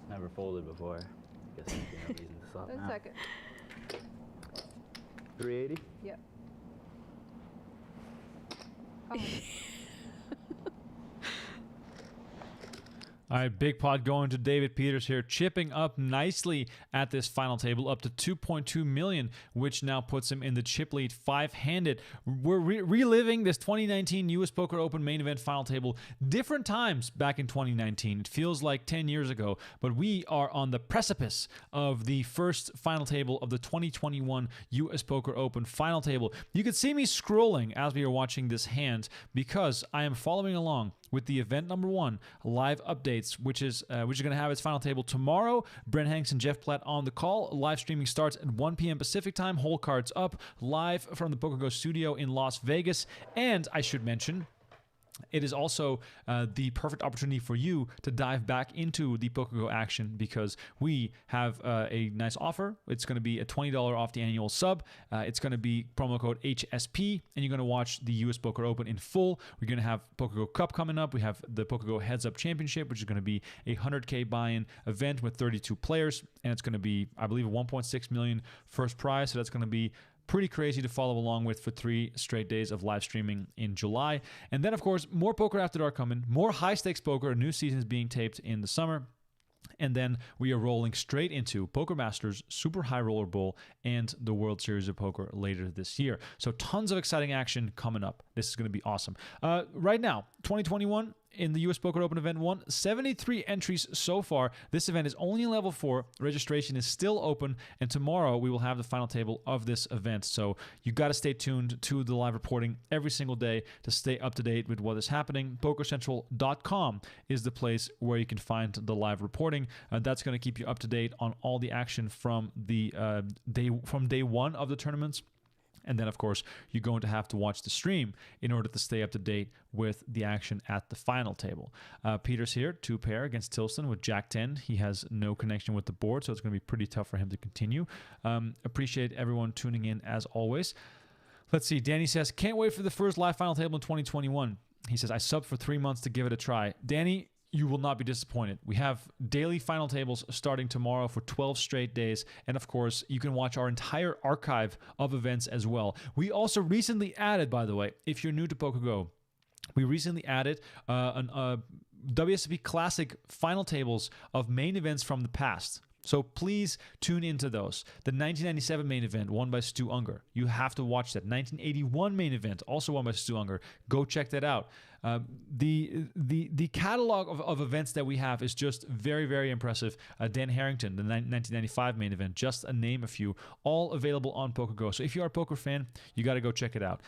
Never folded before. Guess there's no reason to stop 10 now. seconds. 380? Yep. Come on. All right, big pot going to David Peters here, chipping up nicely at this final table, up to 2.2 million, which now puts him in the chip lead 5-handed. We're reliving this 2019 US Poker Open main event final table. Different times back in 2019. It feels like 10 years ago, but we are on the precipice of the first final table of the 2021 US Poker Open final table. You could see me scrolling as we are watching this hand because I am following along with the event number 1 live updates, which is going to have its final table tomorrow. Brent Hanks and Jeff Platt on the call. Live streaming starts at 1 p.m. Pacific time. Hole cards up live from the PokerGO Studio in Las Vegas. And I should mention, it is also the perfect opportunity for you to dive back into the PokerGO action, because we have a nice offer. It's going to be a $20 off the annual sub. It's going to be promo code HSP, and you're going to watch the US Poker Open in full. We're going to have PokerGO Cup coming up. We have the PokerGO Heads Up Championship, which is going to be a 100K buy-in event with 32 players, and it's going to be, I believe, a 1.6 million first prize. So that's going to be pretty crazy to follow along with for 3 straight days of live streaming in July. And then, of course, more Poker After Dark coming, more high-stakes poker, a new season is being taped in the summer. And then we are rolling straight into Poker Masters, Super High Roller Bowl, and the World Series of Poker later this year. So tons of exciting action coming up. This is going to be awesome. Right now, 2021, in the US Poker Open Event 1, 73 entries so far. This event is only in level 4. Registration is still open, and tomorrow we will have the final table of this event. So you got to stay tuned to the live reporting every single day to stay up to date with what is happening. PokerCentral.com is the place where you can find the live reporting. That's going to keep you up to date on all the action from the day 1 of the tournaments. And then, of course, you're going to have to watch the stream in order to stay up to date with the action at the final table. Peter's here, 2-pair against Tilston with Jack 10. He has no connection with the board, so it's going to be pretty tough for him to continue. Appreciate everyone tuning in as always. Let's see. Danny says, can't wait for the first live final table in 2021. He says, I subbed for 3 months to give it a try. Danny, you will not be disappointed. We have daily final tables starting tomorrow for 12 straight days. And of course, you can watch our entire archive of events as well. We also recently added, by the way, if you're new to PokerGO, we recently added WSOP Classic final tables of main events from the past. So please tune into those. The 1997 main event won by Stu Unger. You have to watch that. 1981 main event also won by Stu Unger. Go check that out. The catalog of events that we have is just very, very impressive. Dan Harrington, the 1995 main event, just to name a few, all available on PokerGO. So if you are a poker fan, you got to go check it out.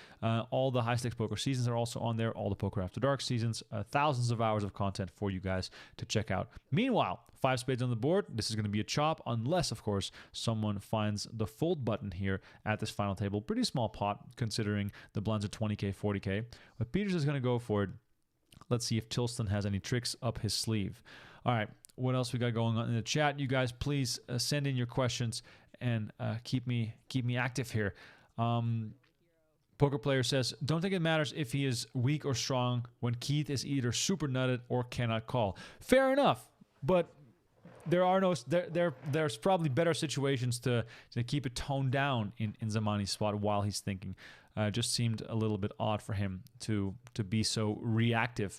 All the high-stakes poker seasons are also on there, all the Poker After Dark seasons, thousands of hours of content for you guys to check out. Meanwhile, 5 spades on the board. This is going to be a chop, unless, of course, someone finds the fold button here at this final table. Pretty small pot, considering the blinds are 20K, 40K. But Peters is going to go for it. Let's see if Tilston has any tricks up his sleeve. All right, what else we got going on in the chat? You guys, please send in your questions and keep me active here. Poker Player says, don't think it matters if he is weak or strong when Keith is either super nutted or cannot call. Fair enough, but there's probably better situations to keep it toned down in Zamani's spot while he's thinking. Just seemed a little bit odd for him to be so reactive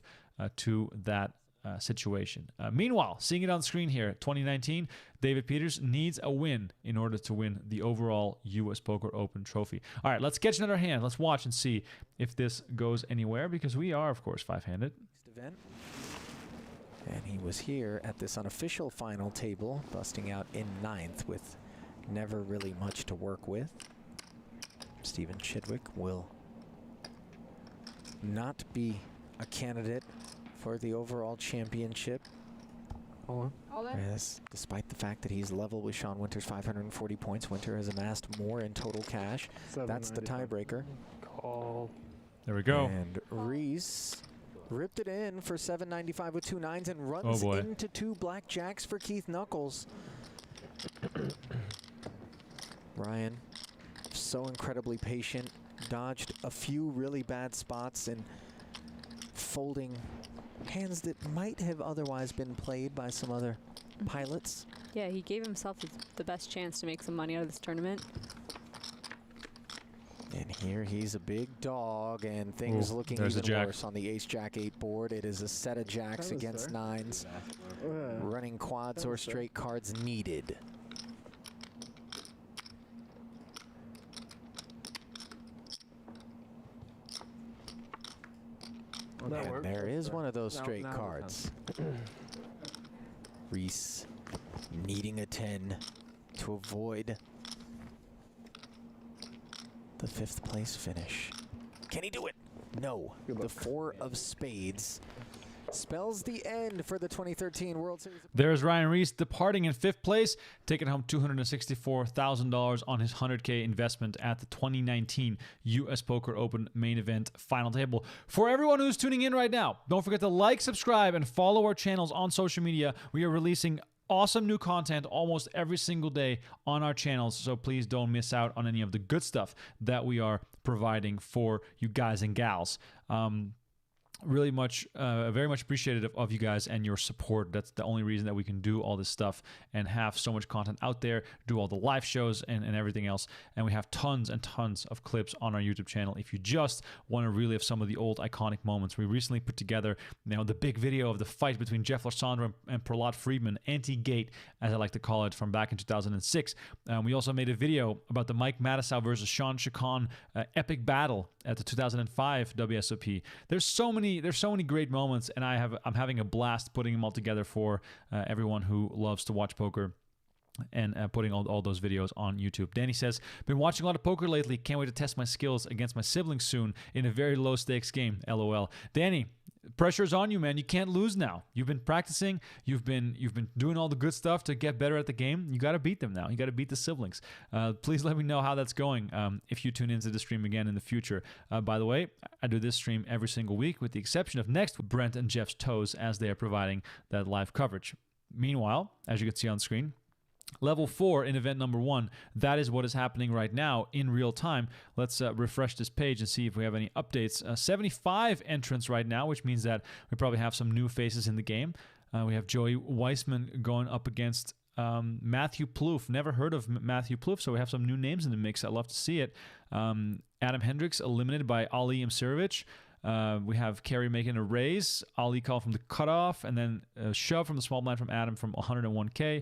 to that situation. Meanwhile, seeing it on screen here, 2019, David Peters needs a win in order to win the overall US Poker Open trophy. All right, let's catch another hand. Let's watch and see if this goes anywhere, because we are, of course, 5-handed. Event. And he was here at this unofficial final table, busting out in 9th with never really much to work with. Stephen Chidwick will not be a candidate for the overall championship. Hold on. Yes, despite the fact that he's level with Sean Winter's 540 points, Winter has amassed more in total cash. That's the tiebreaker. Call. There we go. And Reese ripped it in for 795 with 2 9s and runs into 2 blackjacks for Keith Knuckles. Ryan, so incredibly patient, dodged a few really bad spots and folding hands that might have otherwise been played by some other pilots. Yeah, he gave himself the best chance to make some money out of this tournament. And here he's a big dog, and things looking even worse on the Ace-Jack-8 board. It is a set of jacks against 9s. Running quads or straight cards needed. And there is one of those straight cards. Reese needing a 10 to avoid the 5th place finish. Can he do it? No. The 4 of spades spells the end for the 2013 World Series. There's Ryan Reese departing in 5th place, taking home $264,000 on his 100K investment at the 2019 US Poker Open main event final table. For everyone who's tuning in right now, don't forget to like, subscribe, and follow our channels on social media. We are releasing awesome new content almost every single day on our channels, so please don't miss out on any of the good stuff that we are providing for you guys and gals. Really much, very much appreciative of you guys and your support. That's the only reason that we can do all this stuff and have so much content out there, do all the live shows and everything else. And we have tons and tons of clips on our YouTube channel. If you just want to relive some of the old iconic moments, we recently put together, the big video of the fight between Jeff Larsandra and Prahlad Friedman, anti-gate, as I like to call it, from back in 2006. We also made a video about the Mike Matisow versus Sean Chacon epic battle at the 2005 WSOP. There's so many great moments, and I'm having a blast putting them all together for everyone who loves to watch poker and putting all those videos on YouTube. Danny says, been watching a lot of poker lately. Can't wait to test my skills against my siblings soon in a very low stakes game. LOL. Danny, pressure's on you, man. You can't lose now. You've been practicing. You've been doing all the good stuff to get better at the game. You got to beat them now. You got to beat the siblings. Please let me know how that's going if you tune into the stream again in the future. By the way, I do this stream every single week with the exception of next with Brent and Jeff's Toes as they are providing that live coverage. Meanwhile, as you can see on screen, Level 4 in event number 1, that is what is happening right now in real time. Let's refresh this page and see if we have any updates. 75 entrants right now, which means that we probably have some new faces in the game. We have Joey Weissman going up against Matthew Plouffe. Never heard of Matthew Plouffe, so we have some new names in the mix. I'd love to see it. Adam Hendricks eliminated by Ali Imsirovic. We have Kerry making a raise. Ali called from the cutoff, and then a shove from the small blind from Adam from 101K.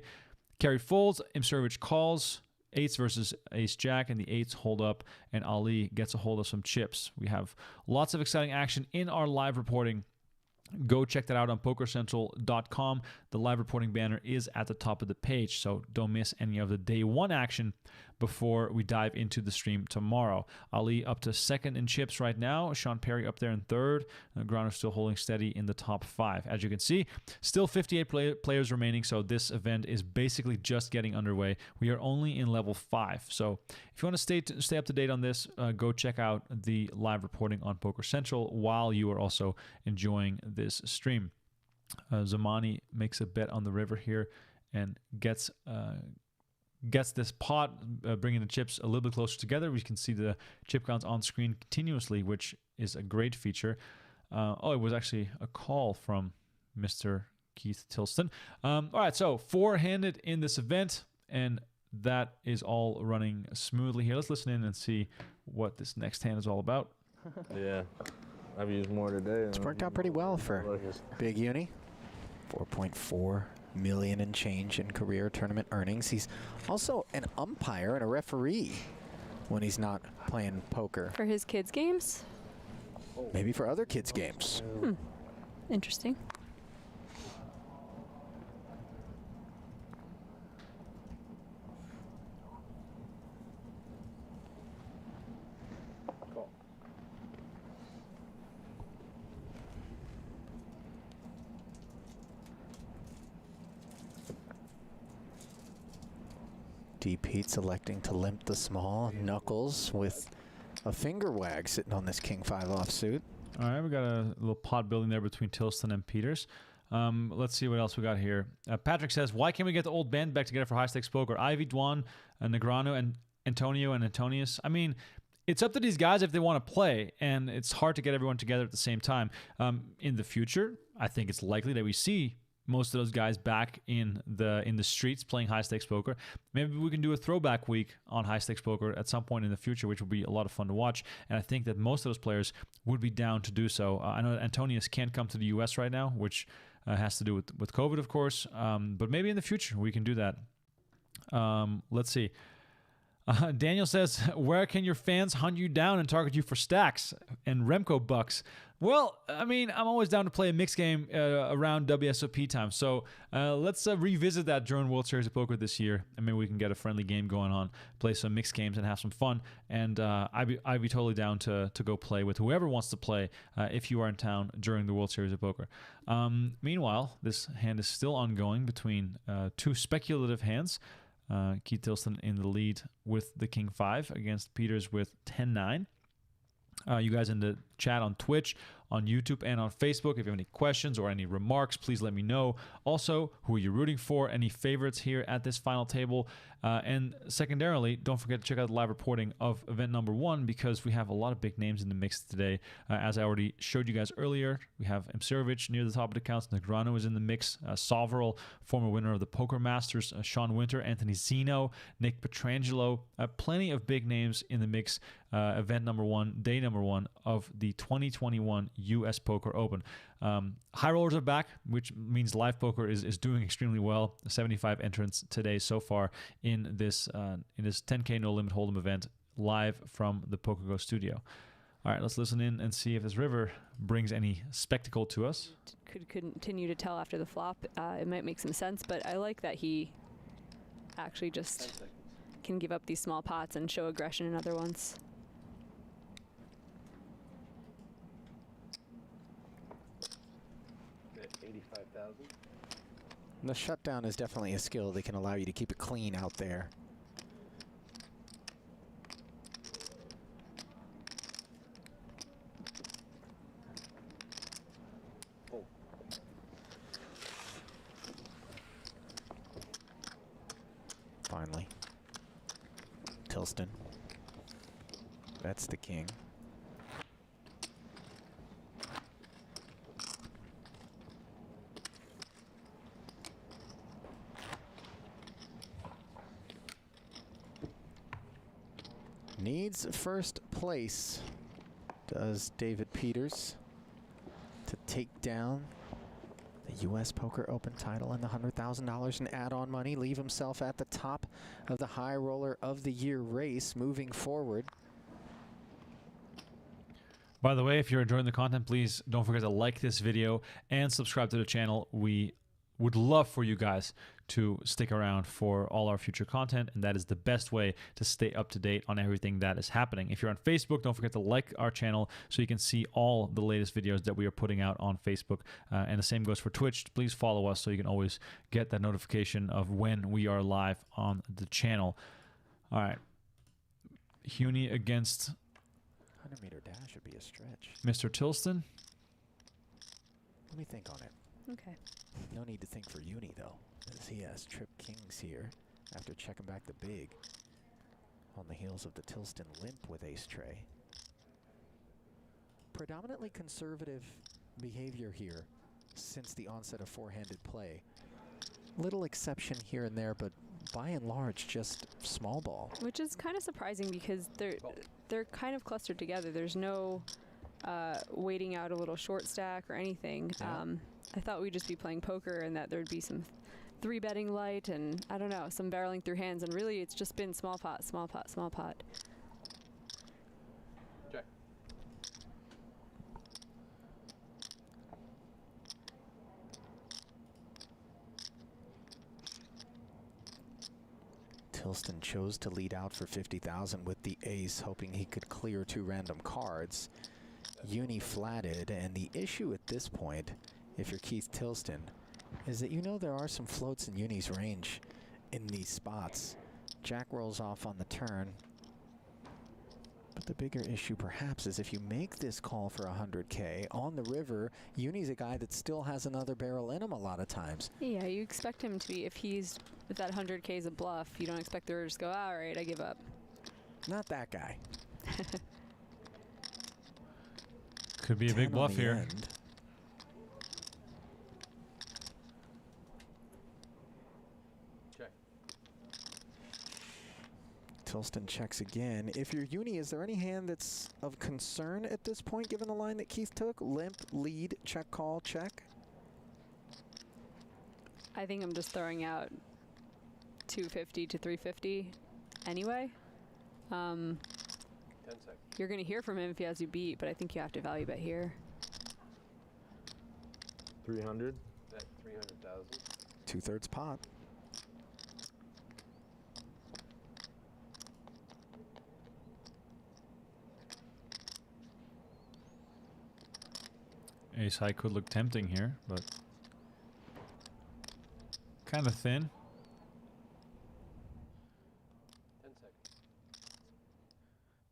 Kerry folds, Imsirovic calls, 8s versus ace-jack, and the 8s hold up, and Ali gets a hold of some chips. We have lots of exciting action in our live reporting. Go check that out on PokerCentral.com. The live reporting banner is at the top of the page, so don't miss any of the day 1 action before we dive into the stream tomorrow. Ali up to 2nd in chips right now. Sean Perry up there in 3rd. Grano still holding steady in the top 5. As you can see, still 58 players remaining, so this event is basically just getting underway. We are only in level 5, so if you want to stay up to date on this, go check out the live reporting on Poker Central while you are also enjoying this stream. Zamani makes a bet on the river here and gets this pot, bringing the chips a little bit closer together. We can see the chip counts on screen continuously, which is a great feature. It was actually a call from Mr. Keith Tilston. All right, so 4-handed in this event, and that is all running smoothly here. Let's listen in and see what this next hand is all about. Yeah, I've used more today. It's worked out pretty well for Big Uni. 4.4 million and change in career tournament earnings. He's also an umpire and a referee when he's not playing poker. For his kids' games? Maybe for other kids' games. Interesting. Deep Heat's electing to limp the small. Knuckles with a finger wag sitting on this King 5 offsuit. All right, we got a little pot building there between Tilston and Peters. Let's see what else we got here. Patrick says, why can't we get the old band back together for high-stakes poker? Ivy, Dwan, Negrano, and Antonio and Antonius. I mean, it's up to these guys if they want to play, and it's hard to get everyone together at the same time. In the future, I think it's likely that we see most of those guys back in the streets playing high stakes poker. Maybe we can do a throwback week on high stakes poker at some point in the future, which would be a lot of fun to watch. And I think that most of those players would be down to do so. I know that Antonius can't come to the US right now, which has to do with COVID, of course. But maybe in the future we can do that. Let's see. Daniel says, where can your fans hunt you down and target you for stacks and Remko bucks? Well, I mean, I'm always down to play a mixed game around WSOP time. So let's revisit that during World Series of Poker this year, and maybe we can get a friendly game going on, play some mixed games, and have some fun. And I'd be totally down to go play with whoever wants to play if you are in town during the World Series of Poker. Meanwhile, this hand is still ongoing between two speculative hands. Keith Tilston in the lead with the King 5 against Peters with 10-9. You guys in the chat on Twitch, on YouTube, and on Facebook, if you have any questions or any remarks, please let me know. Also, who are you rooting for? Any favorites here at this final table? And secondarily, don't forget to check out the live reporting of event number 1 because we have a lot of big names in the mix today. As I already showed you guys earlier, we have Msirovic near the top of the counts. Negreanu is in the mix. Sovereign, former winner of the Poker Masters. Sean Winter, Anthony Zeno, Nick Petrangelo. Plenty of big names in the mix. Event number 1, day number 1 of the 2021 US Poker Open. High rollers are back, which means live poker is doing extremely well. 75 entrants today so far in this 10K no limit hold'em event live from the PokerGO Studio. All right, let's listen in and see if this river brings any spectacle to us. Could continue to tell after the flop. It might make some sense, but I like that he actually just can give up these small pots and show aggression in other ones. The shutdown is definitely a skill that can allow you to keep it clean out there. Finally. Tilston. That's the king. Needs first place, does David Peters, to take down the US Poker Open title and the $100,000 in add-on money, leave himself at the top of the High Roller of the Year race moving forward. By the way, if you're enjoying the content, please don't forget to like this video and subscribe to the channel. We would love for you guys to stick around for all our future content, and that is the best way to stay up to date on everything that is happening. If you're on Facebook, don't forget to like our channel so you can see all the latest videos that we are putting out on Facebook. And the same goes for Twitch. Please follow us so you can always get that notification of when we are live on the channel. All right. Huni against 100-meter dash would be a stretch. Mr. Tilston. Let me think on it. Okay. No need to think for Uni, though, as he has trip kings here after checking back the big on the heels of the Tilston limp with ace tray. Predominantly conservative behavior here since the onset of four-handed play. Little exception here and there, but by and large, just small ball. Which is kind of surprising because they're kind of clustered together. There's no waiting out a little short stack or anything. Yeah. I thought we'd just be playing poker and that there'd be some 3-betting light and, I don't know, some barreling through hands. And really, it's just been small pot, small pot, small pot. Check. Tilston chose to lead out for 50,000 with the ace, hoping he could clear 2 random cards. Uni flatted, and the issue at this point, if you're Keith Tilston, is that you know there are some floats in Uni's range in these spots. Jack rolls off on the turn. But the bigger issue perhaps is if you make this call for 100K on the river, Uni's a guy that still has another barrel in him a lot of times. Yeah, you expect him to be, if that 100K is a bluff, you don't expect the river to just go, all right, I give up. Not that guy. Could be a big bluff here. End. Check. Tilston checks again. If you're Uni, is there any hand that's of concern at this point, given the line that Keith took? Limp, lead, check, call, check? I think I'm just throwing out 250 to 350 anyway. 10 seconds. You're going to hear from him if he has you beat, but I think you have to value bet here. 300. Bet 300,000. 2/3 pot. Ace high could look tempting here, but kind of thin. 10 seconds.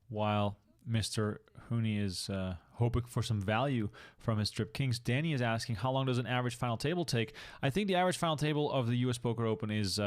While Mr. Hooney is hoping for some value from his Strip Kings, Danny is asking, how long does an average final table take? I think the average final table of the U.S. Poker Open is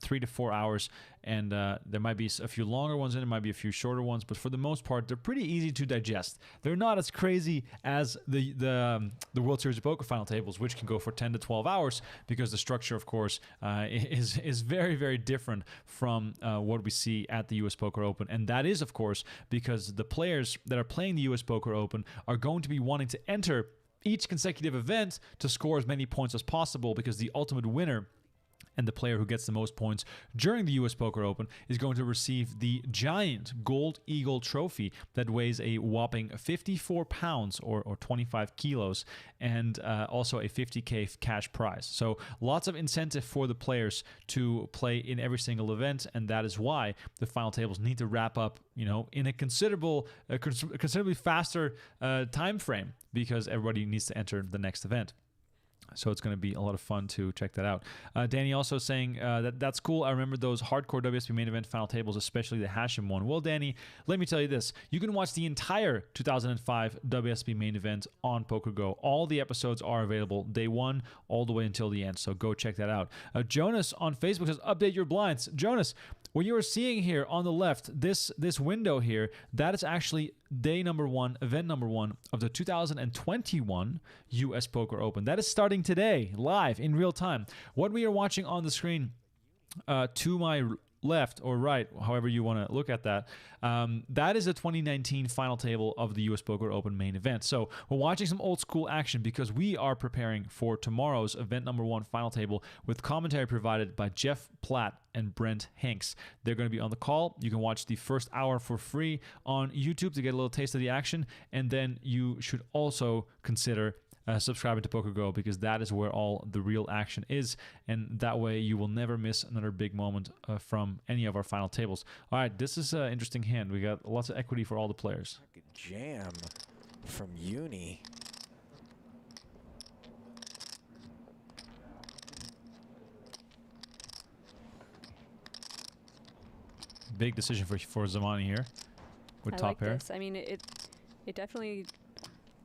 3 to 4 hours, and there might be a few longer ones and there might be a few shorter ones, but for the most part, they're pretty easy to digest. They're not as crazy as the World Series of Poker final tables, which can go for 10 to 12 hours, because the structure, of course, is very, very different from what we see at the U.S. Poker Open, and that is, of course, because the players that are playing the U.S. Poker Open are going to be wanting to enter each consecutive event to score as many points as possible, because the ultimate winner and the player who gets the most points during the U.S. Poker Open is going to receive the giant Gold Eagle trophy that weighs a whopping 54 pounds or 25 kilos, and also a 50K cash prize. So lots of incentive for the players to play in every single event, and that is why the final tables need to wrap up, in a considerably faster time frame, because everybody needs to enter the next event. So it's going to be a lot of fun to check that out. Danny also saying that's cool. I remember those hardcore WSB main event final tables, especially the Hashem one. Well, Danny, let me tell you this. You can watch the entire 2005 WSB main event on PokerGO. All the episodes are available day one all the way until the end. So go check that out. Jonas on Facebook says, update your blinds. Jonas, what you are seeing here on the left, this window here, that is actually day number one, event number one of the 2021 US Poker Open. That is starting today, live, in real time. What we are watching on the screen to my left or right, however you want to look at that, that is the 2019 final table of the US Poker Open main event. So we're watching some old school action because we are preparing for tomorrow's event number one final table with commentary provided by Jeff Platt and Brent Hanks. They're going to be on the call. You can watch the first hour for free on YouTube to get a little taste of the action, and then you should also consider subscribing to PokerGO, because that is where all the real action is, and that way you will never miss another big moment from any of our final tables. All right, this is an interesting hand. We got lots of equity for all the players. Jam from Uni. Big decision for Zamani here with I top like pair. this. I mean, it definitely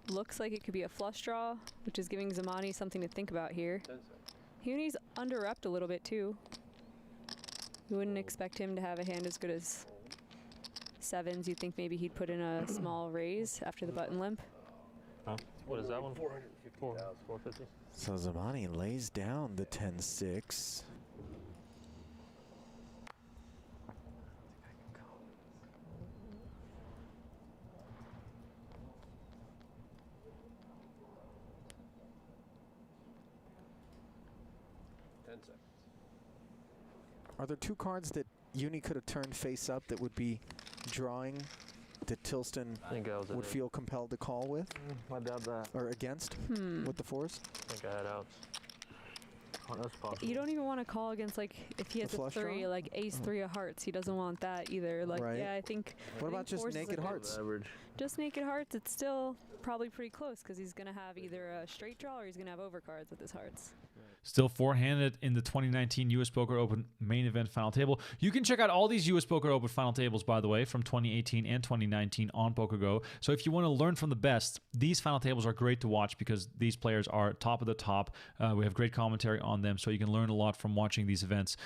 looks like it could be a flush draw, which is giving Zamani something to think about here. 10 seconds. Huni's under-repped a little bit too. You wouldn't expect him to have a hand as good as sevens. You'd think maybe he'd put in a small raise after the button limp. What is that one? 450. So Zamani lays down the 10-6. Are there two cards that Uni could have turned face up that would be drawing that Tilston I think I was would feel compelled to call with I doubt that. or against with the fours? I think I had outs. Oh, that's possible. You don't even want to call against, like, if he has a flush three, draw? like ace three of hearts. He doesn't want that either. Like, Right. yeah, I think. What about just fours is naked a good- hearts? Average. Just naked hearts. It's still probably pretty close because he's gonna have either a straight draw or he's gonna have overcards with his hearts. Still four-handed in the 2019 US Poker Open main event final table. You can check out all these US Poker Open final tables, by the way, from 2018 and 2019 on PokerGO. So if you want to learn from the best, these final tables are great to watch because these players are top of the top. We have great commentary on them, so you can learn a lot from watching these events.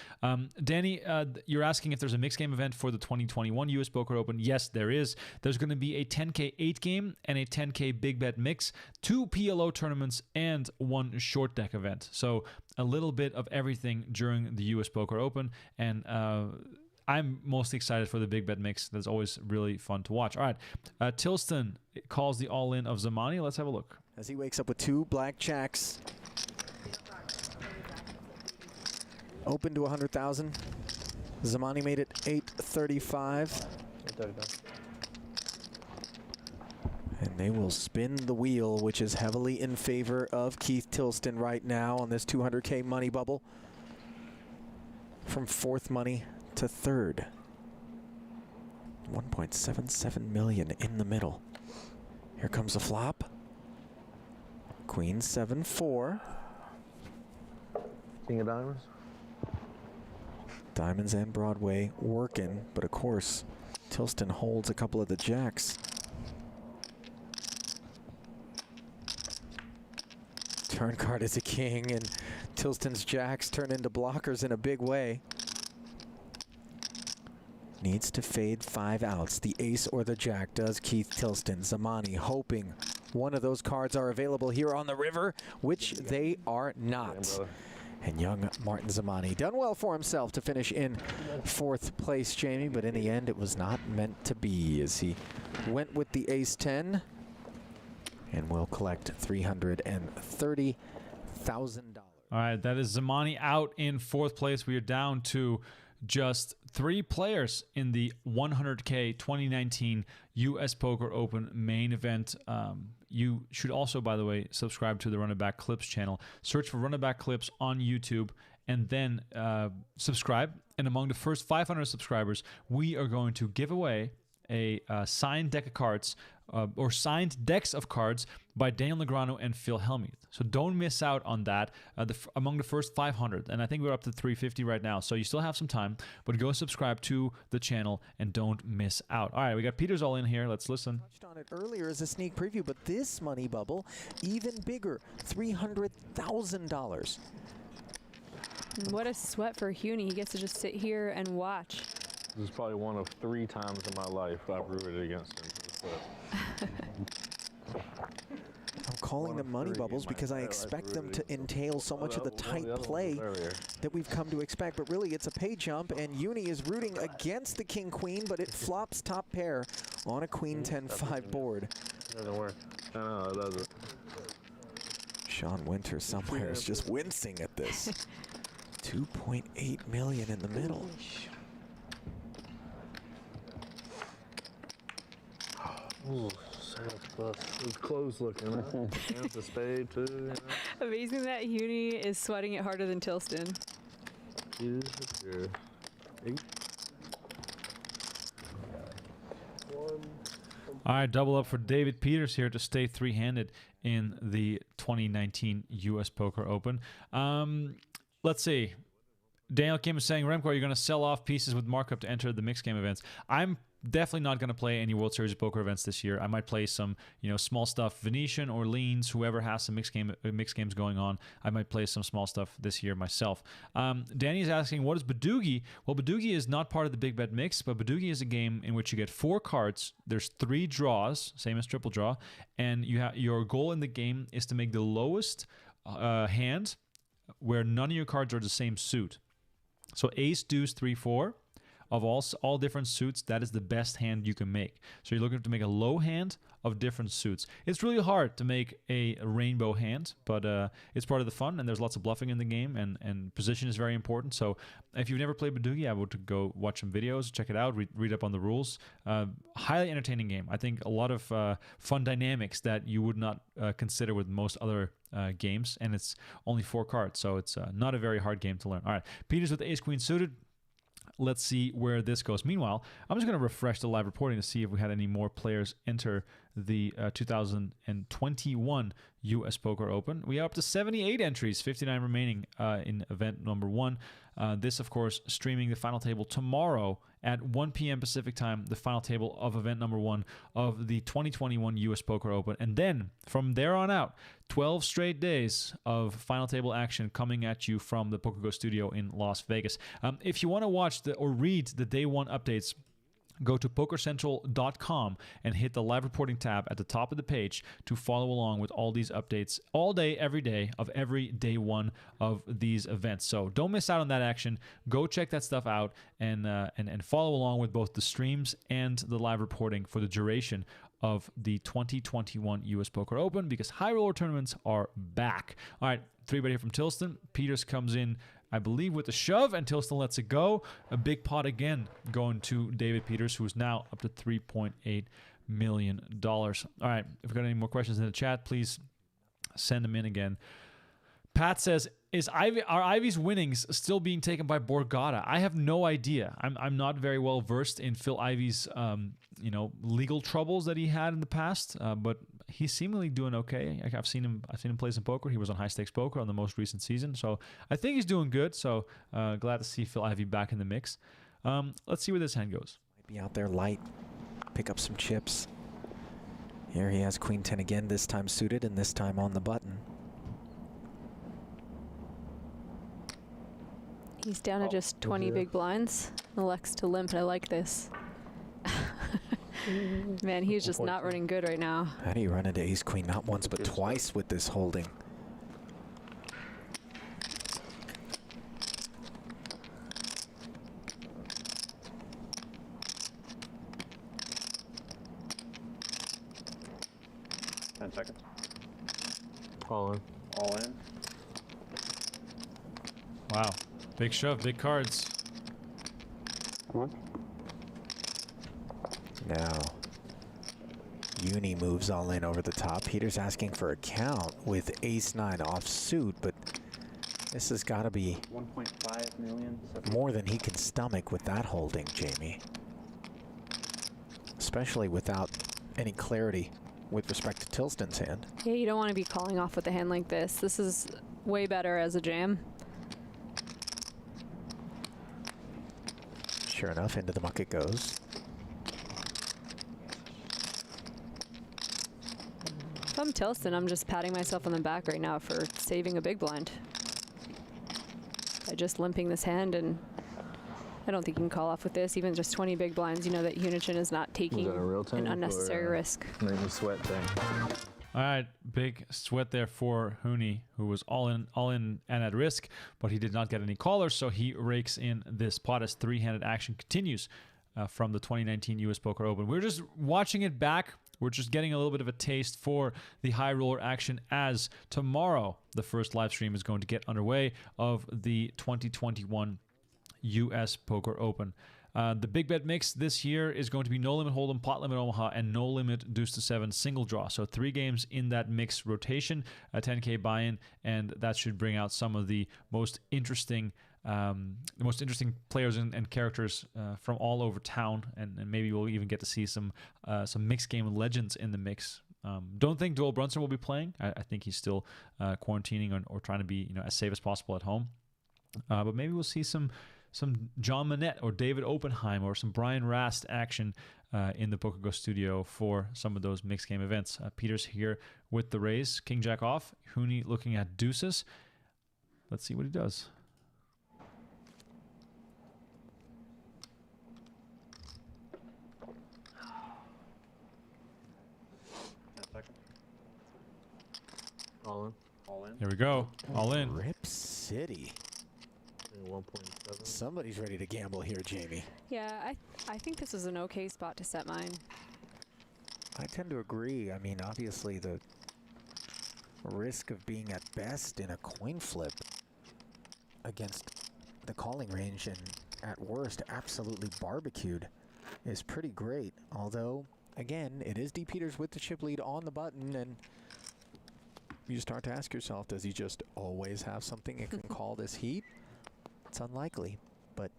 Danny, you're asking if there's a mixed game event for the 2021 US Poker Open. Yes, there is. There's going to be a 10K 8-game and a 10K big bet mix, 2 PLO tournaments, and 1 short deck event. So a little bit of everything during the US Poker Open, and I'm mostly excited for the big bet mix. That's always really fun to watch. All right, Tilston calls the all-in of Zamani. Let's have a look. As he wakes up with 2 blackjacks. Open to 100,000. Zamani made it 835. And they will spin the wheel, which is heavily in favor of Keith Tilston right now on this 200K money bubble. From fourth money to third. 1.77 million in the middle. Here comes the flop. Queen 7-4. King of diamonds. Diamonds and Broadway working, but of course, Tilston holds a couple of the jacks. Turn card is a king, and Tilston's jacks turn into blockers in a big way. Needs to fade 5 outs. The ace or the jack does Keith Tilston. Zamani hoping one of those cards are available here on the river, which they are not. And young Martin Zamani done well for himself to finish in fourth place, Jamie, but in the end it was not meant to be as he went with the ace-10 and will collect $330,000. All right, that is Zamani out in fourth place. We are down to just 3 players in the 100K 2019 US Poker Open main event. You should also, by the way, subscribe to the Run It Back Clips channel. Search for Run It Back Clips on YouTube and then subscribe. And among the first 500 subscribers, we are going to give away a signed deck of cards or signed decks of cards by Daniel Negreanu and Phil Hellmuth. So don't miss out on that among the first 500. And I think we're up to 350 right now. So you still have some time, but go subscribe to the channel and don't miss out. All right, we got Peters all in here. Let's listen. Touched on it earlier as a sneak preview, but this money bubble, even bigger, $300,000. What a sweat for Huni. He gets to just sit here and watch. This is probably one of 3 times in my life I've rooted against him. I'm calling them money bubbles because I expect them to entail so much of the tight play that we've come to expect. But really, it's a pay jump, and Uni is rooting against the king-queen, but it flops top pair on a queen 10-5 board. Doesn't work. I know, it doesn't. Sean Winter somewhere is just wincing at this. 2.8 million in the middle. Ooh, Sans plus. It's close looking, huh? Sans a spade, too, you know? Amazing that Huni is sweating it harder than Tilston. All right, double up for David Peters here to stay 3-handed in the 2019 US Poker Open. Let's see. Daniel Kim is saying, Remko, are you going to sell off pieces with markup to enter the mixed game events? I'm definitely not going to play any World Series of Poker events this year. I might play some, small stuff, Venetian or Leans, whoever has some mixed games going on. I might play some small stuff this year myself. Danny is asking, what is Badoogie? Well, Badoogie is not part of the Big Bet Mix, but Badoogie is a game in which you get 4 cards. There's 3 draws, same as Triple Draw, and your goal in the game is to make the lowest hand where none of your cards are the same suit. So ace, deuce, 3, 4. Of all different suits, that is the best hand you can make. So you're looking to make a low hand of different suits. It's really hard to make a rainbow hand, but it's part of the fun, and there's lots of bluffing in the game, and position is very important. So if you've never played Badoogie, I would go watch some videos, check it out, read up on the rules. Highly entertaining game. I think a lot of fun dynamics that you would not consider with most other games, and it's only 4 cards, so it's not a very hard game to learn. All right, Peters with ace-queen suited. Let's see where this goes. Meanwhile, I'm just going to refresh the live reporting to see if we had any more players enter the 2021 US Poker Open. We are up to 78 entries, 59 remaining in event number 1. This, of course, streaming the final table tomorrow at 1 p.m. Pacific time, the final table of event number 1 of the 2021 US Poker Open. And then from there on out, 12 straight days of final table action coming at you from the PokerGO Studio in Las Vegas. If you want to watch or read the day 1 updates, go to pokercentral.com and hit the live reporting tab at the top of the page to follow along with all these updates all day, every day of every day 1 of these events. So don't miss out on that action. Go check that stuff out and follow along with both the streams and the live reporting for the duration of the 2021 US Poker Open, because high roller tournaments are back. All right, 3-bet here from Tilston. Peters comes in, I believe, with a shove, and Tilston lets it go. A big pot again going to David Peters, who is now up to $3.8 million. All right, if you've got any more questions in the chat, please send them in again. Pat says, are Ivy's winnings still being taken by Borgata? I have no idea. I'm not very well versed in Phil Ivy's legal troubles that he had in the past, but he's seemingly doing okay. I've seen him play some poker. He was on high stakes poker on the most recent season, so I think he's doing good. So glad to see Phil Ivy back in the mix. Let's see where this hand goes. Might be out there light, pick up some chips. Here he has Queen 10 again, this time suited and this time on the button. He's down to just 20 big blinds. Elects to limp, and I like this. Man, he's just not running good right now. How do you run into ace queen not once but twice with this holding? Seconds. All in. All in. Wow, big shove, big cards. Come on. Now, Uni moves all in over the top. Peter's asking for a count with ace-9 offsuit, but this has got to be 1.5 million. more than he can stomach with that holding, Jamie. Especially without any clarity with respect to Tilston's hand. Yeah, you don't want to be calling off with a hand like this. This is way better as a jam. Sure enough, into the muck it goes. If I'm Tilston, I'm just patting myself on the back right now for saving a big blind. By just limping this hand, and I don't think you can call off with this. Even just 20 big blinds, you know that Unichin is not taking an unnecessary risk. Make me sweat thing. All right, big sweat there for Hooney, who was all in and at risk, but he did not get any callers, so he rakes in this pot as three-handed action continues from the 2019 U.S. Poker Open. We're just watching it back. We're just getting a little bit of a taste for the high roller action, as tomorrow the first live stream is going to get underway of the 2021 U.S. Poker Open. The big bet mix this year is going to be no limit hold'em, pot limit Omaha, and no limit deuce to 7 single draw. So 3 games in that mix rotation, a 10K buy-in, and that should bring out some of the most interesting players and characters from all over town, and maybe we'll even get to see some mixed game legends in the mix. Don't think Duel Brunson will be playing. I think he's still quarantining or trying to be as safe as possible at home. But maybe we'll see some John Manette or David Oppenheim or some Brian Rast action in the PokerGO Studio for some of those mixed game events. Peter's here with the raise. King Jack off. Hooney looking at deuces. Let's see what he does. All in. All in. Here we go. All in. Rip City. 1.7. Somebody's ready to gamble here, Jamie. Yeah, I think this is an okay spot to set mine. I tend to agree. I mean, obviously the risk of being at best in a coin flip against the calling range and at worst absolutely barbecued is pretty great. Although, again, it is D. Peters with the chip lead on the button, and you start to ask yourself, does he just always have something that can call this heat? It's unlikely, but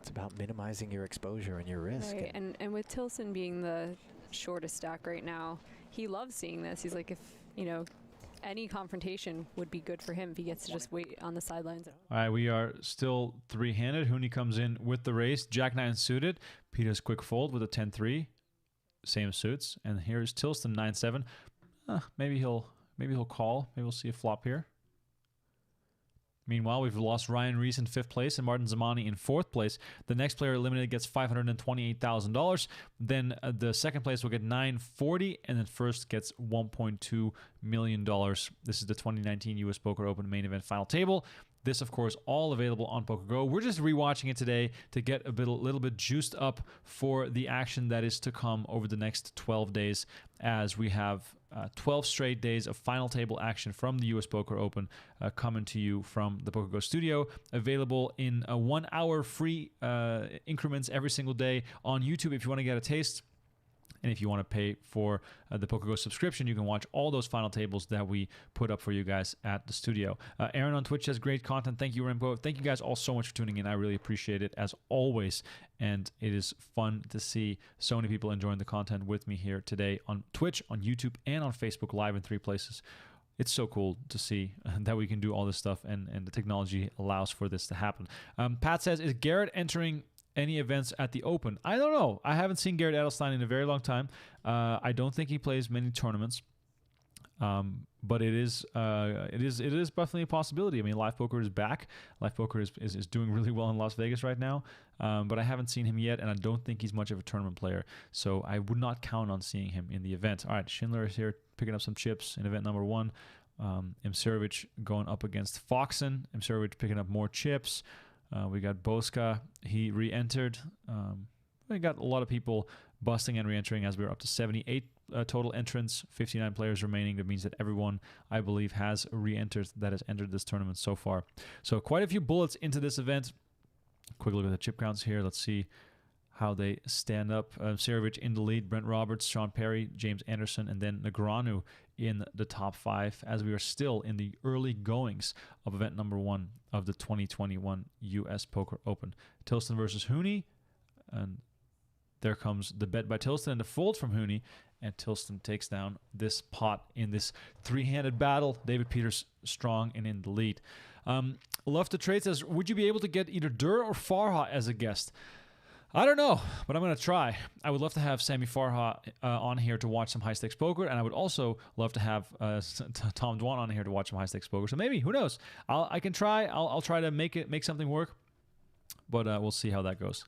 it's about minimizing your exposure and your risk. Right. And with Tilson being the shortest stack right now, he loves seeing this. He's like, if, any confrontation would be good for him if he gets to just wait on the sidelines. All right, we are still three-handed. Hooney comes in with the race. Jack 9 suited. Peter's quick fold with a 10-3. Same suits. And here's Tilston 9-7. Maybe he'll call. Maybe we'll see a flop here. Meanwhile, we've lost Ryan Reese in 5th place and Martin Zamani in 4th place. The next player eliminated gets $528,000. Then the second place will get $940, and then first gets $1.2 million. This is the 2019 U.S. Poker Open main event final table. This, of course, all available on PokerGO. We're just rewatching it today to get a little bit juiced up for the action that is to come over the next 12 days, as we have 12 straight days of final table action from the US Poker Open coming to you from the PokerGO Studio, available in 1 hour free increments every single day on YouTube if you want to get a taste. And if you want to pay for the PokerGO subscription, you can watch all those final tables that we put up for you guys at the studio. Aaron on Twitch has great content. Thank you, Remko. Thank you guys all so much for tuning in. I really appreciate it, as always. And it is fun to see so many people enjoying the content with me here today on Twitch, on YouTube, and on Facebook Live in 3 places. It's so cool to see that we can do all this stuff, and the technology allows for this to happen. Pat says, is Garrett entering any events at the Open? I don't know. I haven't seen Garrett Edelstein in a very long time. I don't think he plays many tournaments, but it is definitely a possibility. I mean, live poker is back. Live poker is doing really well in Las Vegas right now, but I haven't seen him yet, and I don't think he's much of a tournament player, so I would not count on seeing him in the event. All right, Schindler is here picking up some chips in event number 1. Imsirovic going up against Foxen. Imsirovic picking up more chips. We got Boska. He re-entered. We got a lot of people busting and re-entering, as we're up to 78 total entrants, 59 players remaining. That means that everyone, I believe, has re-entered that has entered this tournament so far. So quite a few bullets into this event. Quick look at the chip counts here. Let's see how they stand up. Serovic in the lead, Brent Roberts, Sean Perry, James Anderson, and then Negreanu in the top 5, as we are still in the early goings of event number 1 of the 2021 US Poker Open. Tilston versus Hooney, and there comes the bet by Tilston and the fold from Hooney, and Tilston takes down this pot in this 3-handed battle. David Peters strong and in the lead. Love to Trade says, would you be able to get either Dur or Farha as a guest? I don't know, but I'm going to try. I would love to have Sammy Farha on here to watch some high-stakes poker, and I would also love to have Tom Dwan on here to watch some high-stakes poker. So maybe, who knows? I can try. I'll try to make something work, but we'll see how that goes.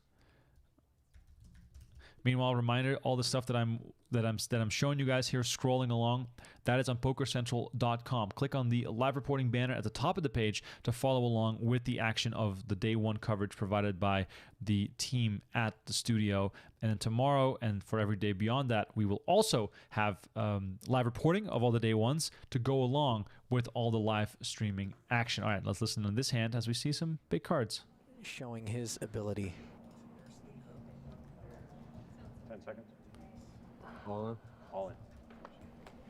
Meanwhile, reminder: all the stuff that I'm showing you guys here, scrolling along, that is on PokerCentral.com. Click on the live reporting banner at the top of the page to follow along with the action of the day 1 coverage provided by the team at the studio. And then tomorrow, and for every day beyond that, we will also have live reporting of all the day 1s to go along with all the live streaming action. All right, let's listen to this hand as we see some big cards. Showing his ability. 10 seconds. All in. All in.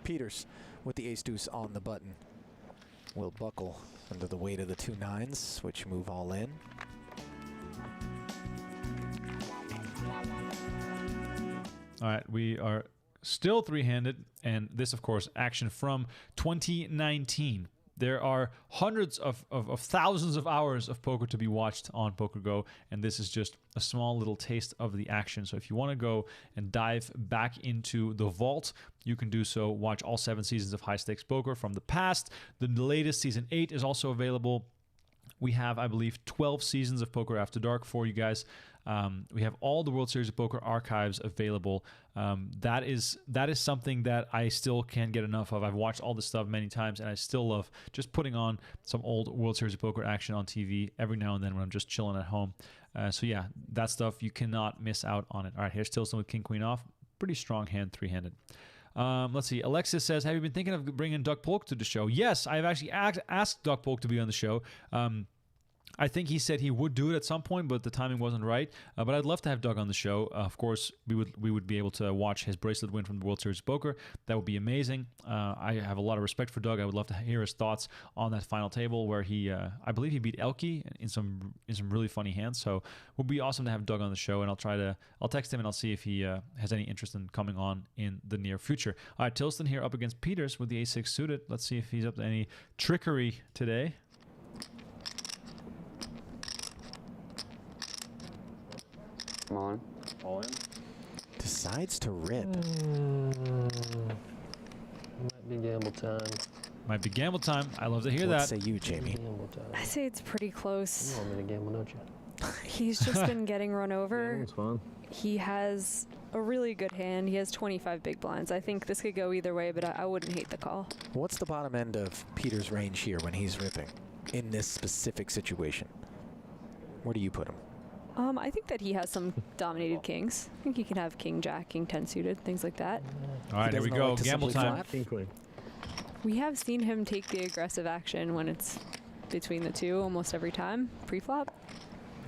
Peters with the ace-deuce on the button will buckle under the weight of the 2 9s, which move all in. All right, we are still 3-handed, and this, of course, action from 2019. There are hundreds of thousands of hours of poker to be watched on PokerGO, and this is just a small little taste of the action. So if you want to go and dive back into the vault, you can do so. Watch all 7 seasons of High Stakes Poker from the past. The latest, Season 8, is also available. We have, I believe, 12 seasons of Poker After Dark for you guys. We have all the World Series of Poker archives available. That is something that I still can't get enough of. I've watched all this stuff many times, and I still love just putting on some old World Series of Poker action on TV every now and then when I'm just chilling at home. So yeah, that stuff, you cannot miss out on it. All right, here's Tilston with King Queen off. Pretty strong hand, 3-handed. Let's see. Alexis says, have you been thinking of bringing Doug Polk to the show? Yes, I've actually asked Doug Polk to be on the show. I think he said he would do it at some point, but the timing wasn't right. But I'd love to have Doug on the show. Of course, we would be able to watch his bracelet win from the World Series of Poker. That would be amazing. I have a lot of respect for Doug. I would love to hear his thoughts on that final table where he, I believe he beat Elke in some really funny hands. So it would be awesome to have Doug on the show, and I'll text him and I'll see if he has any interest in coming on in the near future. All right, Tilston here up against Peters with the A6 suited. Let's see if he's up to any trickery today. Come on. All in. Decides to rip. Might be gamble time. Might be gamble time. I love to hear What that. say you, Jamie? Gamble time. I say it's pretty close. You want me to gamble, don't you? He's just been getting run over. It's fun. He has a really good hand. He has 25 big blinds. I think this could go either way, but I wouldn't hate the call. What's the bottom end of Peter's range here when he's ripping? in this specific situation? Where do you put him? I think that he has some dominated kings. I think he can have king jack, king 10 suited, things like that. All right, here we doesn't go. like to Gamble simply time. flat. King queen. We have seen him take the aggressive action when it's between the two almost every time, pre-flop.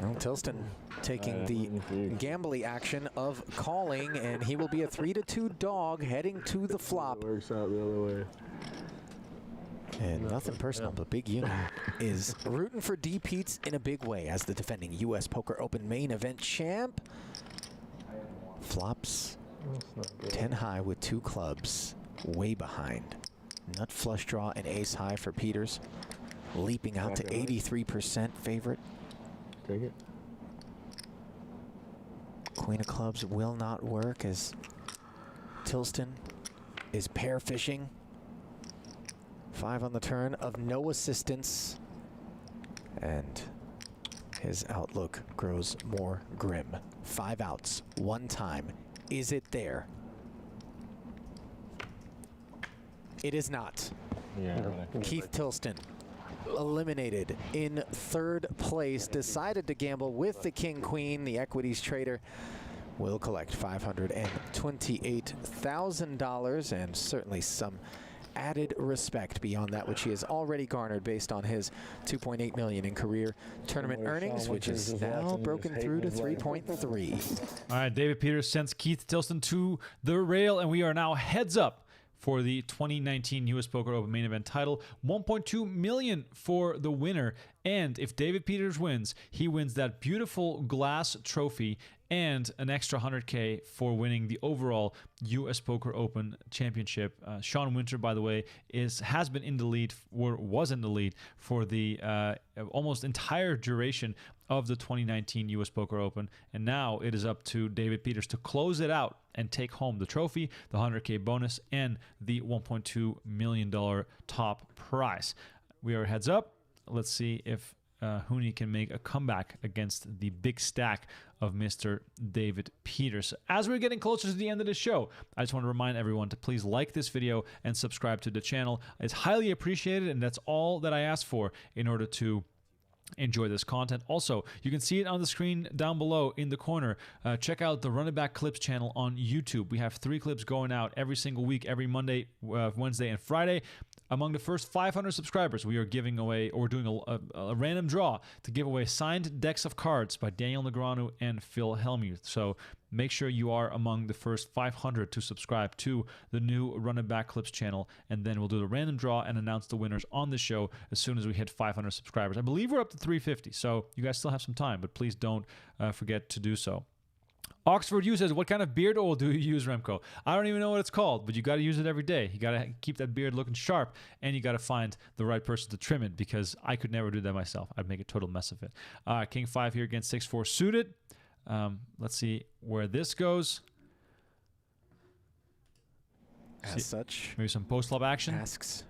Well, Tilston taking the gambly action of calling, and he will be a 3-2 dog heading to the flop. It works out the other way. And nothing personal, but Big Uni is rooting for D. Pete's in a big way as the defending U.S. Poker Open main event champ. Flops 10 high with 2 clubs, way behind. Nut flush draw and ace high for Peters, leaping out to 83% favorite. Take it. Queen of clubs will not work as Tilston is pair fishing. 5 on the turn of no assistance, and his outlook grows more grim. 5 outs, 1 time. Is it there? It is not. Yeah. Keith Tilston eliminated in 3rd place, decided to gamble with the king queen. The equities trader will collect $528,000 and certainly some added respect beyond that which he has already garnered based on his $2.8 million in career tournament earnings, which is now broken through to 3.3. All right, David Peters sends Keith Tilston to the rail, and we are now heads up for the 2019 U.S. Poker Open main event title. $1.2 million for the winner. And if David Peters wins, he wins that beautiful glass trophy and an extra $100K for winning the overall U.S. Poker Open Championship. Sean Winter, by the way, has been in the lead, or was in the lead for the almost entire duration of the 2019 U.S. Poker Open, and now it is up to David Peters to close it out and take home the trophy, the $100K bonus, and the $1.2 million top prize. We are heads up. Let's see if Hooney can make a comeback against the big stack of Mr. David Peters. As we're getting closer to the end of the show, I just want to remind everyone to please like this video and subscribe to the channel. It's highly appreciated, and that's all that I ask for in order to enjoy this content. Also, you can see it on the screen down below in the corner. Check out the Run It Back Clips channel on YouTube. We have 3 clips going out every single week, every Monday, Wednesday, and Friday. Among the first 500 subscribers, we are giving away, or doing a random draw to give away signed decks of cards by Daniel Negreanu and Phil Hellmuth. So make sure you are among the first 500 to subscribe to the new Run It Back Clips channel, and then we'll do the random draw and announce the winners on the show as soon as we hit 500 subscribers. I believe we're up to 350, so you guys still have some time, but please don't forget to do so. Oxford U says, what kind of beard oil do you use, Remko? I don't even know what it's called, but you got to use it every day. You got to keep that beard looking sharp, and you got to find the right person to trim it, because I could never do that myself. I'd make a total mess of it. King 5 here against 6-4 suited. Let's see where this goes. As such, Maybe some post-flop action. asks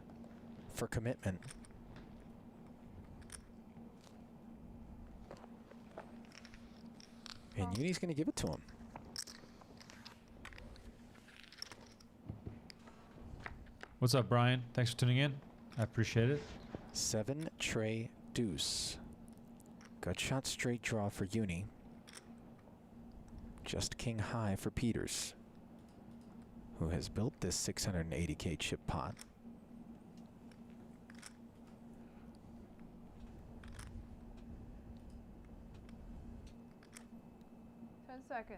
for commitment. And Uni's going to give it to him. What's up, Brian? Thanks for tuning in. I appreciate it. 7 tray deuce. Gut shot straight draw for Uni. Just king high for Peters, who has built this 680K chip pot. Second.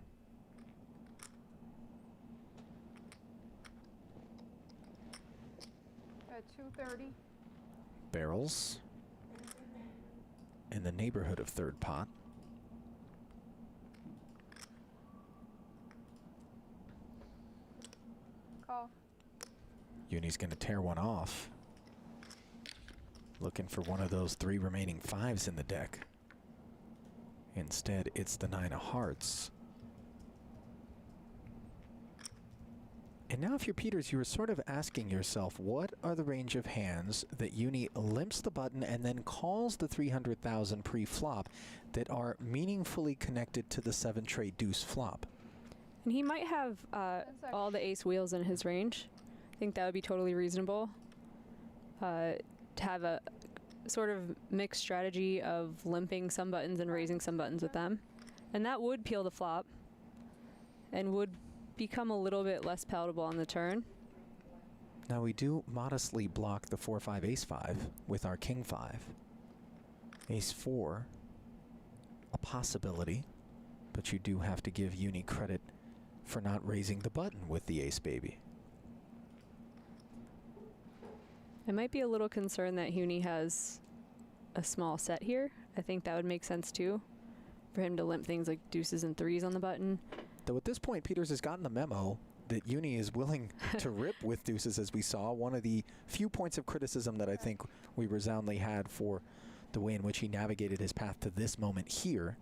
At 230. Barrels in the neighborhood of 3rd pot. Call. Uni's going to tear one off. Looking for one of those 3 remaining 5s in the deck. Instead, it's the 9 of hearts. And now if you're Peters, you were sort of asking yourself, what are the range of hands that Uni limps the button and then calls the 300,000 pre-flop that are meaningfully connected to the 7 tray deuce flop? And he might have all the ace wheels in his range. I think that would be totally reasonable. To have a sort of mixed strategy of limping some buttons and raising some buttons with them. And that would peel the flop and would become a little bit less palatable on the turn. Now we do modestly block the 4-5 ace-5 with our king-5. Ace-4, a possibility, but you do have to give Uni credit for not raising the button with the ace baby. I might be a little concerned that Huni has a small set here. I think that would make sense too, for him to limp things like deuces and threes on the button. Though at this point, Peters has gotten the memo that Uni is willing to rip with deuces, as we saw. One of the few points of criticism that I think we resoundingly had for the way in which he navigated his path to this moment here,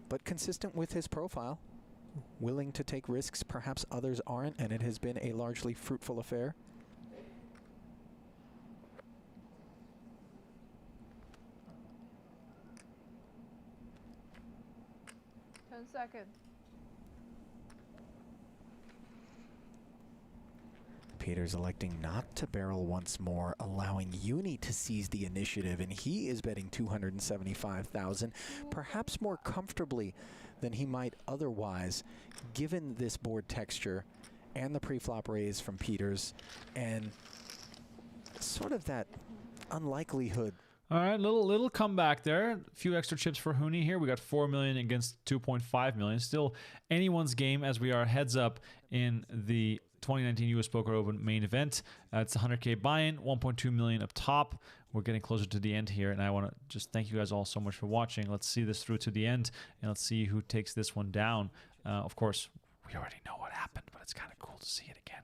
but consistent with his profile. Willing to take risks, perhaps others aren't, and it has been a largely fruitful affair. Second. Peters electing not to barrel once more, allowing Uni to seize the initiative, and he is betting 275,000, perhaps more comfortably than he might otherwise, given this board texture and the pre-flop raise from Peters, and sort of that unlikelihood. All right, little comeback there. A few extra chips for Huni here. We got 4 million against 2.5 million. Still anyone's game as we are heads up in the 2019 US Poker Open main event. It's 100K buy-in, 1.2 million up top. We're getting closer to the end here, and I want to just thank you guys all so much for watching. Let's see this through to the end, and let's see who takes this one down. Of course, we already know what happened, but it's kind of cool to see it again.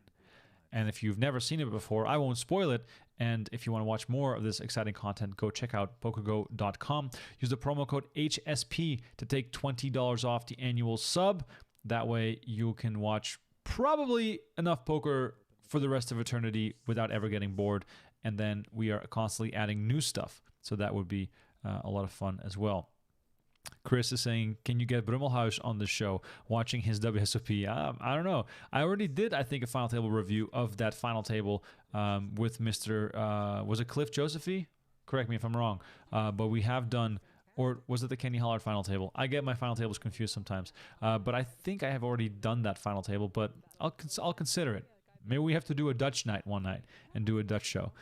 And if you've never seen it before, I won't spoil it. And if you want to watch more of this exciting content, go check out PokerGO.com. Use the promo code HSP to take $20 off the annual sub. That way you can watch probably enough poker for the rest of eternity without ever getting bored. And then we are constantly adding new stuff. So that would be a lot of fun as well. Chris is saying, can you get Brummelhuis on the show watching his WSOP? I don't know. I already did, I think, a final table review of that final table with Mr. Was it Cliff Josephy? Correct me if I'm wrong. But we have done, or was it the Kenny Hollard final table? I get my final tables confused sometimes. But I think I have already done that final table, but I'll consider it. Maybe we have to do a Dutch night one night and do a Dutch show.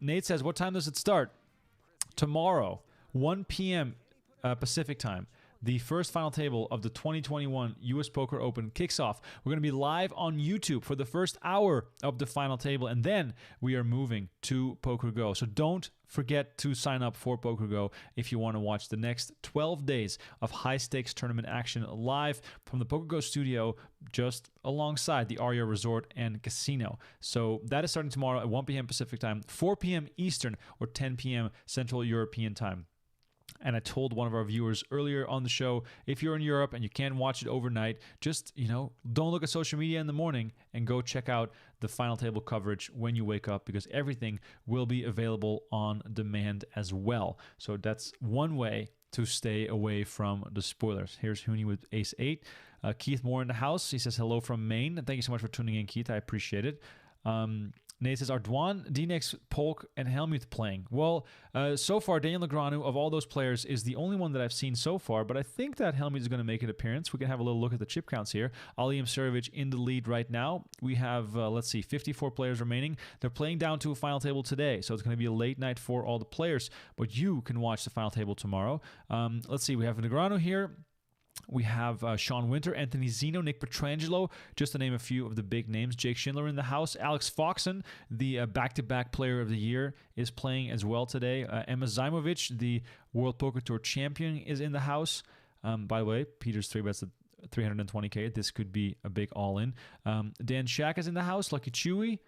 Nate says, what time does it start? Tomorrow, 1 p.m. Pacific time. The first final table of the 2021 US Poker Open kicks off. We're going to be live on YouTube for the first hour of the final table, and then we are moving to PokerGO. So don't forget to sign up for PokerGO if you want to watch the next 12 days of high-stakes tournament action live from the PokerGO Studio just alongside the Aria Resort and Casino. So that is starting tomorrow at 1 p.m. Pacific time, 4 p.m. Eastern, or 10 p.m. Central European time. And I told one of our viewers earlier on the show, if you're in Europe and you can't watch it overnight, just, don't look at social media in the morning and go check out the final table coverage when you wake up, because everything will be available on demand as well. So that's one way to stay away from the spoilers. Here's Huni with ace-8. Keith Moore in the house. He says hello from Maine. Thank you so much for tuning in, Keith. I appreciate it. Nate says, are Dwan, D-Nex, Polk, and Helmuth playing? Well, so far, Daniel Negreanu, of all those players, is the only one that I've seen so far, but I think that Helmuth is going to make an appearance. We can have a little look at the chip counts here. Ali Imsirovic in the lead right now. We have, 54 players remaining. They're playing down to a final table today, so it's going to be a late night for all the players, but you can watch the final table tomorrow. Let's see, we have Negreanu here. We have Sean Winter, Anthony Zeno, Nick Petrangelo, just to name a few of the big names. Jake Schindler in the house. Alex Foxen, the back-to-back player of the year, is playing as well today. Emma Zaimovic, the World Poker Tour champion, is in the house. By the way, Peter's 3-bets at 320K. This could be a big all-in. Dan Shack is in the house. Lucky Chewy,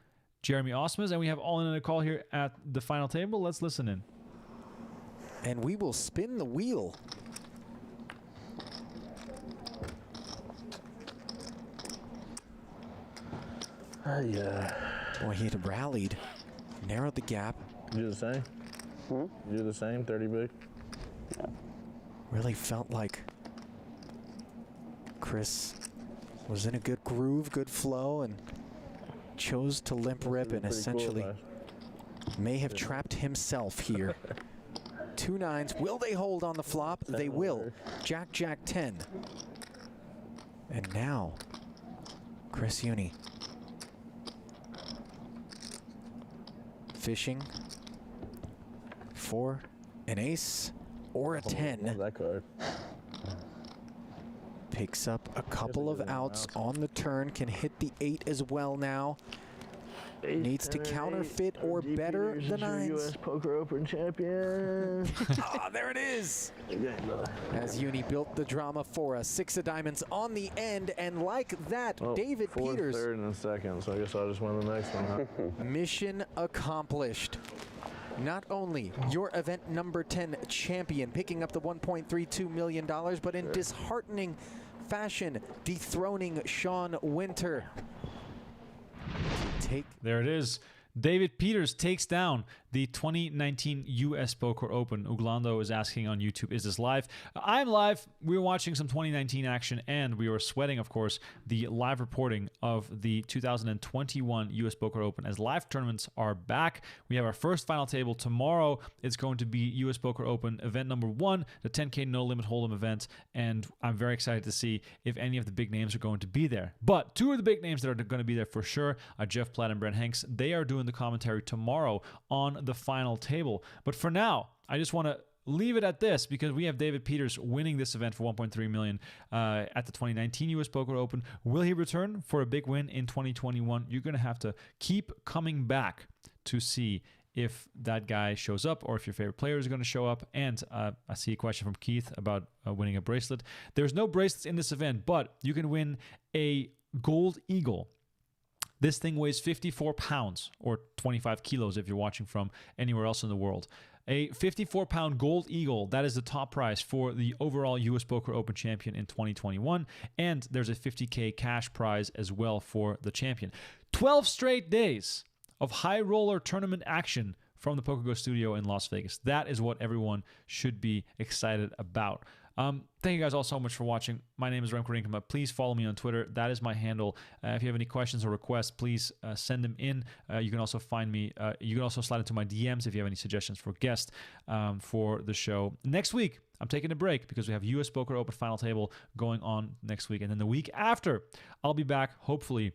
Jeremy Osmus, and we have all-in on a call here at the final table. Let's listen in. And we will spin the wheel. Boy, he had rallied, narrowed the gap. You do the same? You do the same, 30 big? Yeah. Really felt like Chris was in a good groove, good flow, and chose to limp rip and essentially may have trapped himself here. 2 9s. Will they hold on the flop? They will. Jack, Jack 10. And now, Chris Uni. Fishing for an ace or a 10. That card. Picks up a couple of outs on the turn, can hit the 8 as well now. Needs to counterfeit or better the 9s. US Poker Open champion. Ah, there it is. As Uni built the drama for us. 6 of diamonds on the end, and like that, David Fourth, Peters. third, and second, so I guess I'll just win the next one, huh? Mission accomplished. Not only your event number 10 champion, picking up the $1.32 million, but in disheartening fashion, dethroning Sean Winter. There it is. David Peters takes down the 2019 US Poker Open. Uglando is asking on YouTube, is this live? I'm live. We're watching some 2019 action, and we were sweating, of course, the live reporting of the 2021 US Poker Open as live tournaments are back. We have our first final table tomorrow. It's going to be US Poker Open event number 1, the 10K No Limit Hold'em event, and I'm very excited to see if any of the big names are going to be there. But 2 of the big names that are going to be there for sure are Jeff Platt and Brent Hanks. They are doing the commentary tomorrow on the final table. But for now, I just want to leave it at this because we have David Peters winning this event for $1.3 million at the 2019 US Poker Open. Will he return for a big win in 2021? You're going to have to keep coming back to see if that guy shows up or if your favorite player is going to show up. And I see a question from Keith about winning a bracelet. There's no bracelets in this event, but you can win a gold eagle. This thing weighs 54 pounds or 25 kilos if you're watching from anywhere else in the world. A 54-pound gold eagle, that is the top prize for the overall US Poker Open champion in 2021. And there's a $50K cash prize as well for the champion. 12 straight days of high roller tournament action from the PokerGO Studio in Las Vegas. That is what everyone should be excited about. Thank you guys all so much for watching. My name is Remko Rinkema. Please follow me on Twitter. That is my handle. If you have any questions or requests, please send them in. You can also find me. You can also slide into my DMs if you have any suggestions for guests for the show. Next week, I'm taking a break because we have US Poker Open Final Table going on next week. And then the week after, I'll be back, hopefully,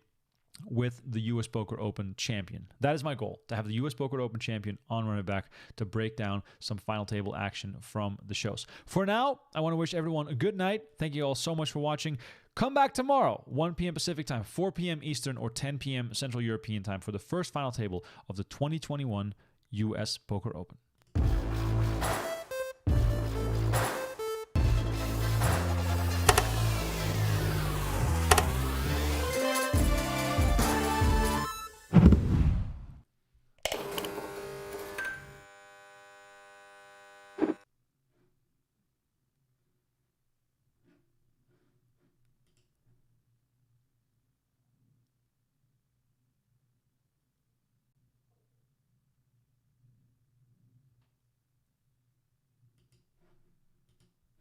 with the US Poker Open champion. That is my goal, to have the US Poker Open champion on Run It Back to break down some final table action from the shows. For now, I want to wish everyone a good night. Thank you all so much for watching. Come back tomorrow, 1 p.m. Pacific time, 4 p.m. Eastern, or 10 p.m. Central European time for the first final table of the 2021 US Poker Open.